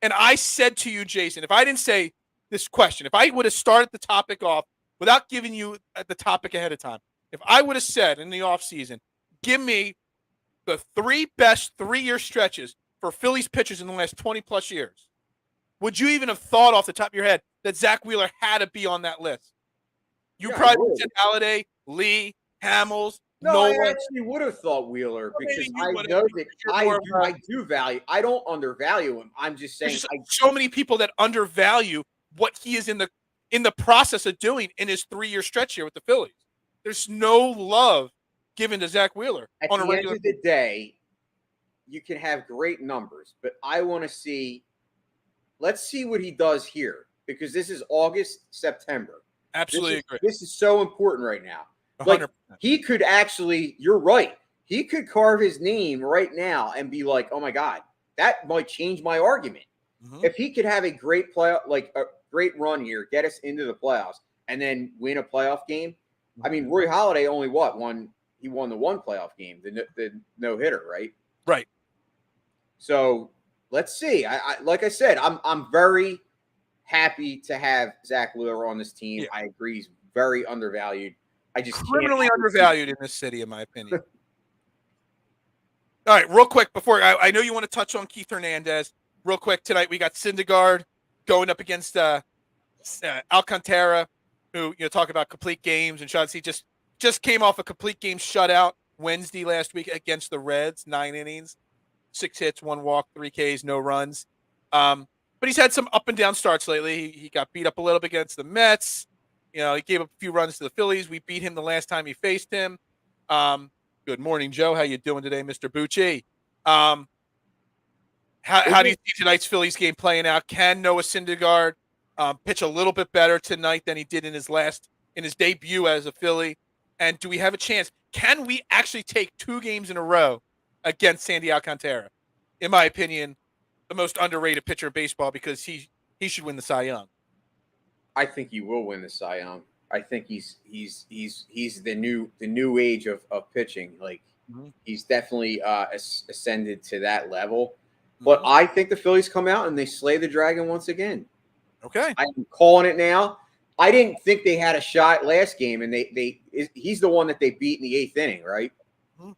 and I said to you, Jason, if I didn't say this question, if I would have started the topic off without giving you the topic ahead of time, if I would have said in the offseason, give me the 3 best 3-year stretches for Phillies pitchers in the last 20 plus years, would you even have thought off the top of your head that Zach Wheeler had to be on that list? You probably said Halladay, Lee, Hamels. No, Nola. I actually would have thought Wheeler because I know that I do value. I don't undervalue him. I'm just saying. So many people that undervalue what he is in the process of doing in his 3-year stretch here with the Phillies. There's no love given to Zach Wheeler. At the end of the day, you can have great numbers, but I want to see. Let's see what he does here. because this is August, September. Absolutely agree. This is so important right now. 100%. Like, he could actually, you're right. He could carve his name right now and be like, oh my God, that might change my argument. Mhm. If he could have a great playoff, like a great run here, get us into the playoffs, and then win a playoff game. I mean, Roy Halladay only he won the one playoff game, the no hitter, right? Right. So let's see. I like I said, I'm very happy to have Zach Wheeler on this team. Yeah. I agree, he's very undervalued. I just Criminally undervalued in this city, in my opinion. All right, real quick before I know you want to touch on Keith Hernandez. Real quick tonight, we got Syndergaard going up against Alcantara, who talk about complete games and shots. He just came off a complete game shutout Wednesday last week against the Reds, 9 innings, 6 hits, 1 walk, 3 Ks, no runs. But he's had some up and down starts lately. He got beat up a little bit against the Mets. He gave up a few runs to the Phillies. We beat him the last time he faced him. Good morning, Joe. How you doing today, Mr. Bucci? How do you see tonight's Phillies game playing out? Can Noah Syndergaard pitch a little bit better tonight than he did in his debut as a Philly? And do we have a chance? Can we actually take 2 games in a row against Sandy Alcantara? In my opinion, the most underrated pitcher in baseball, because he should win the Cy Young. I think he will win the Cy Young. I think he's the new age of pitching. Like, he's definitely ascended to that level. But I think the Phillies come out and they slay the dragon once again. Okay, I'm calling it now. I didn't think they had a shot last game, and he's the one that they beat in the 8th inning, right? Mhm.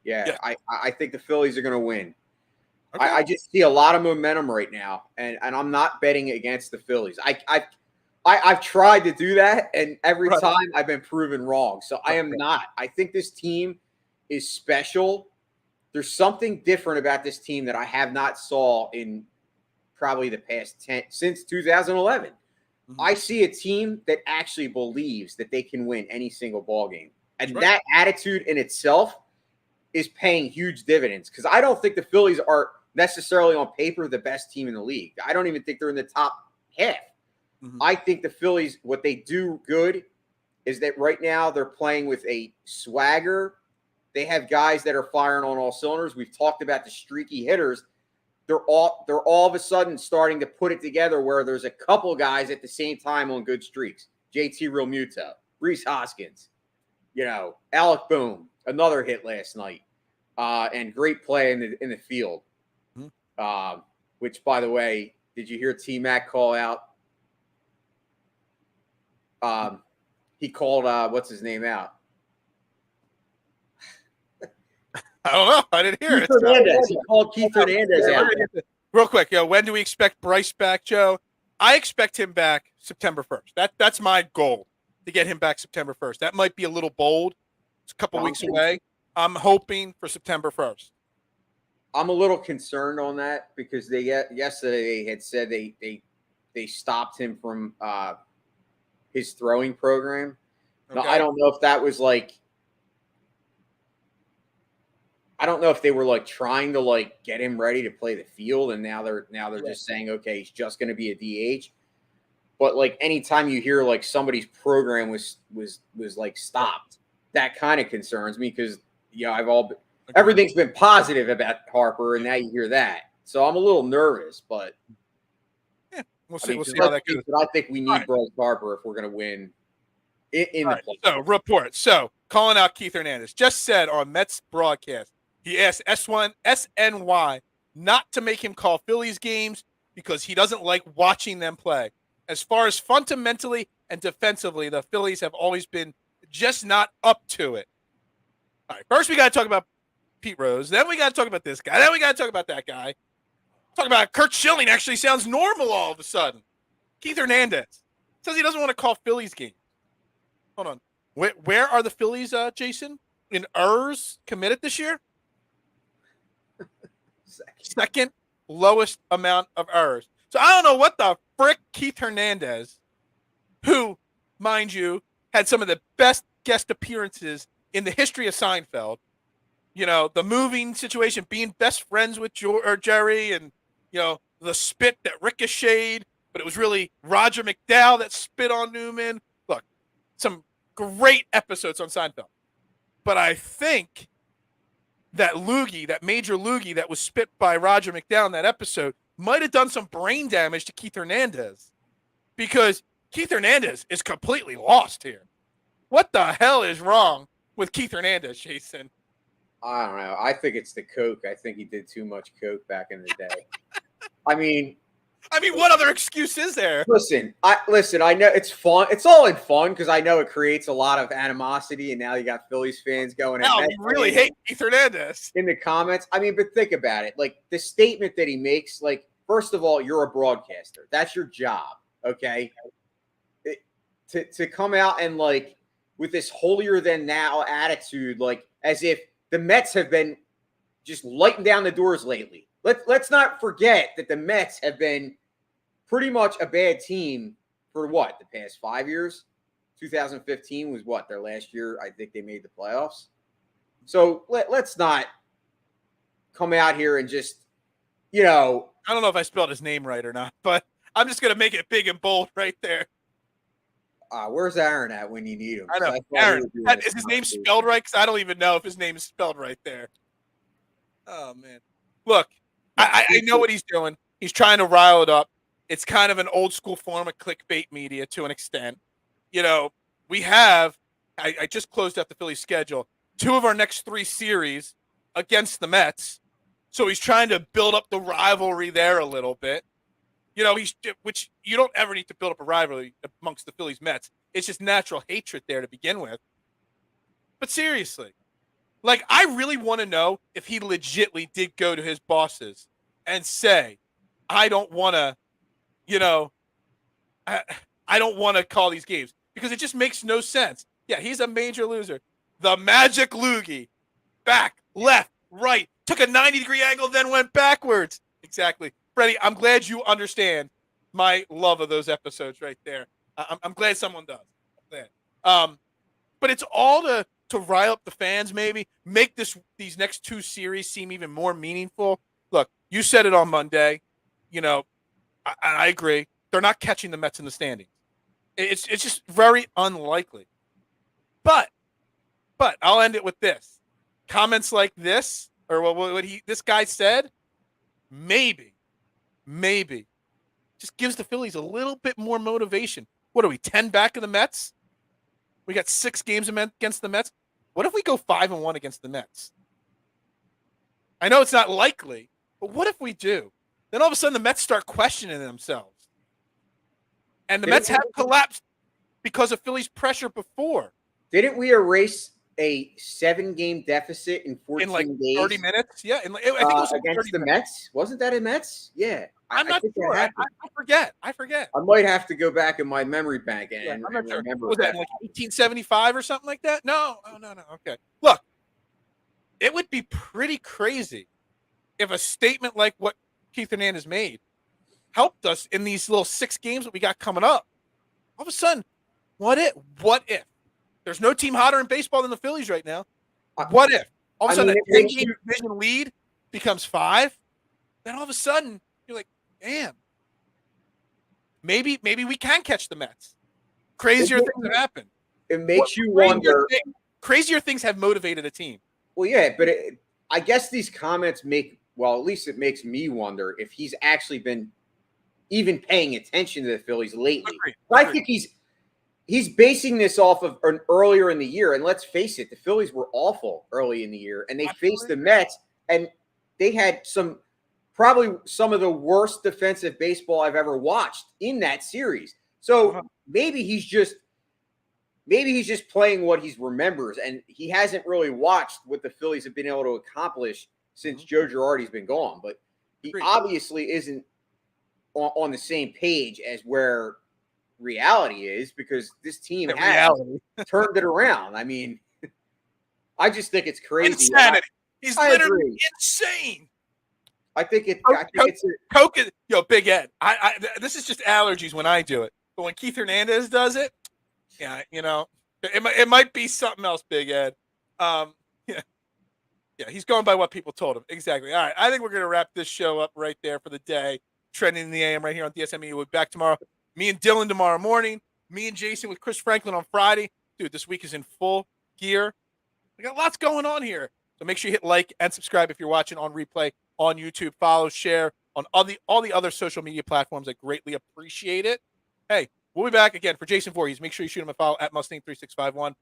Yeah. I think the Phillies are going to win. Okay. I just see a lot of momentum right now, and I'm not betting against the Phillies. I've tried to do that, and every time I've been proven wrong. So I am not. I think this team is special. There's something different about this team that I have not saw in probably the past since 2011. I see a team that actually believes that they can win any single ball game, and that attitude in itself is paying huge dividends, because I don't think the Phillies are necessarily on paper the best team in the league. I don't even think they're in the top half. I think the Phillies, what they do good is that right now they're playing with a swagger. They have guys that are firing on all cylinders. We've talked about the streaky hitters. They're all of a sudden starting to put it together, where there's a couple guys at the same time on good streaks. JT Realmuto, Rhys Hoskins, Alec Boone, another hit last night, and great play in the field. Which, by the way, did you hear T-Mac call out? He called what's his name out? I don't know. I didn't hear Keith it. Hernandez. He called Keith Hernandez out. Real quick, when do we expect Bryce back, Joe? I expect him back September 1st. That's my goal, to get him back September 1st. That might be a little bold. It's a couple weeks away. I'm hoping for September 1st. I'm a little concerned on that, because yesterday they had said they stopped him from his throwing program. Okay. Now, I don't know if that was like, I don't know if they were like trying to get him ready to play the field, and now they're just saying, okay, he's just going to be a DH. But anytime you hear somebody's program was stopped, that kind of concerns me, because everything's been positive about Harper, and now you hear that. So I'm a little nervous, but we'll see how that goes. I think we need Bryce Harper if we're going to win in the playoffs. So report. So calling out Keith Hernandez just said on Mets broadcast, he asked SNY not to make him call Phillies games because he doesn't like watching them play. As far as fundamentally and defensively, the Phillies have always been just not up to it. All right, first we got to talk about Pete Rose. Then we got to talk about this guy. Then we got to talk about that guy. Talk about Kurt Schilling actually sounds normal all of a sudden. Keith Hernandez says he doesn't want to call Phillies games. Hold on. Where are the Phillies, Jason? In errors committed this year? Second lowest amount of errors. So I don't know what the frick Keith Hernandez, who, mind you, had some of the best guest appearances in the history of Seinfeld. The moving situation, being best friends with Jerry, and, the spit that ricocheted but it was really Roger McDowell that spit on Newman. Look, some great episodes on Seinfeld. But I think that loogie, that major loogie that was spit by Roger McDowell in that episode might have done some brain damage to Keith Hernandez, because Keith Hernandez is completely lost here. What the hell is wrong with Keith Hernandez, Jason? I don't know. I think it's the coke. I think he did too much coke back in the day. I mean, what other excuse is there? Listen. I know it's fun. It's all in fun because I know it creates a lot of animosity, and now you got Phillies fans going. Now you really hate Keith Hernandez in the comments. I mean, but think about it. Like the statement that he makes. Like, first of all, you're a broadcaster. That's your job. Okay. To come out and like with this holier than thou attitude, like as if the Mets have been just lighting down the doors lately. Let's not forget that the Mets have been pretty much a bad team for what, the past 5 years? 2015 was what, their last year? I think they made the playoffs. So let's not come out here and just, I don't know if I spelled his name right or not, but I'm just going to make it big and bold right there. Where's Aaron at when you need him? I know. Aaron, is his name spelled right? Because I don't even know if his name is spelled right there. Oh, man. Look, I know what he's doing. He's trying to rile it up. It's kind of an old school form of clickbait media to an extent. We have, I just closed out the Phillies schedule, 2 of our next 3 series against the Mets. So he's trying to build up the rivalry there a little bit. Which you don't ever need to build up a rivalry amongst the Phillies Mets. It's just natural hatred there to begin with. But seriously, like, I really want to know if he legitimately did go to his bosses and say, I don't want to, I don't want to call these games, because it just makes no sense. Yeah, he's a major loser. The magic loogie, back, left, right, took a 90-degree angle, then went backwards. Exactly. Freddie, I'm glad you understand my love of those episodes right there. I'm glad someone does. I'm glad. But it's all to rile up the fans, maybe make these next 2 series seem even more meaningful. Look, you said it on Monday. I agree. They're not catching the Mets in the standings. It's just very unlikely. But I'll end it with this. Comments like this, or what this guy said, maybe just gives the Phillies a little bit more motivation. What are we, 10 back of the Mets? We got 6 games against the Mets. What if we go 5-1 against the Mets? I know it's not likely, but what if we do? Then all of a sudden the Mets start questioning themselves. And the Mets have collapsed because of Phillies' pressure before. Didn't we erase a 7-game deficit in 14 in like days? 30 minutes? Yeah. I think it was like against the Mets? Wasn't that in Mets? Yeah. I'm not sure. I forget. I might have to go back in my memory bank and I'm not sure. remember. Was that in like 1875 or something like that? No. Oh, no. Okay. Look, it would be pretty crazy if a statement like what Keith Hernandez made helped us in these little 6 games that we got coming up. All of a sudden, what if? There's no team hotter in baseball than the Phillies right now. What if? All of a sudden, a 10-game division lead becomes 5. Then all of a sudden, you're like, damn. Maybe we can catch the Mets. Crazier things have happened. It makes you wonder. Crazier things have motivated a team. Well, yeah, but I guess these comments at least it makes me wonder if he's actually been even paying attention to the Phillies lately. Agreed. I think he's basing this off of earlier in the year. And let's face it, the Phillies were awful early in the year, and they faced the Mets, and they had probably some of the worst defensive baseball I've ever watched in that series. So maybe he's just playing what he remembers, and he hasn't really watched what the Phillies have been able to accomplish since Joe Girardi's been gone. But he obviously isn't on the same page as where reality is, because this team has turned it around. I mean, I just think it's crazy. Insanity. He's literally insane. I think it's Coke. Big Ed. This is just allergies when I do it, but when Keith Hernandez does it, yeah, it might be something else. Big Ed. Yeah, he's going by what people told him. Exactly. All right, I think we're gonna wrap this show up right there for the day. Trending in the AM right here on DSME. We'll be back tomorrow. Me and Dylan tomorrow morning. Me and Jason with Chris Franklin on Friday. Dude, this week is in full gear. We got lots going on here. So make sure you hit like and subscribe if you're watching on replay on YouTube. Follow, share on all the other social media platforms. I greatly appreciate it. Hey, we'll be back again for Jason Voorhees. Make sure you shoot him a follow at Mustang3651.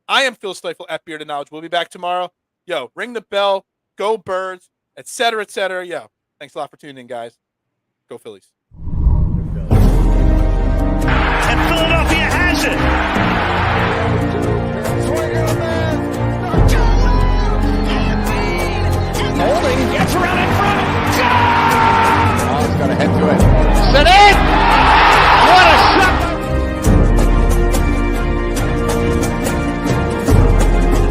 I am Phil Stifle at Beard and Knowledge. We'll be back tomorrow. Yo, ring the bell. Go Birds, etc., etc. Yo, thanks a lot for tuning in, guys. Go Phillies.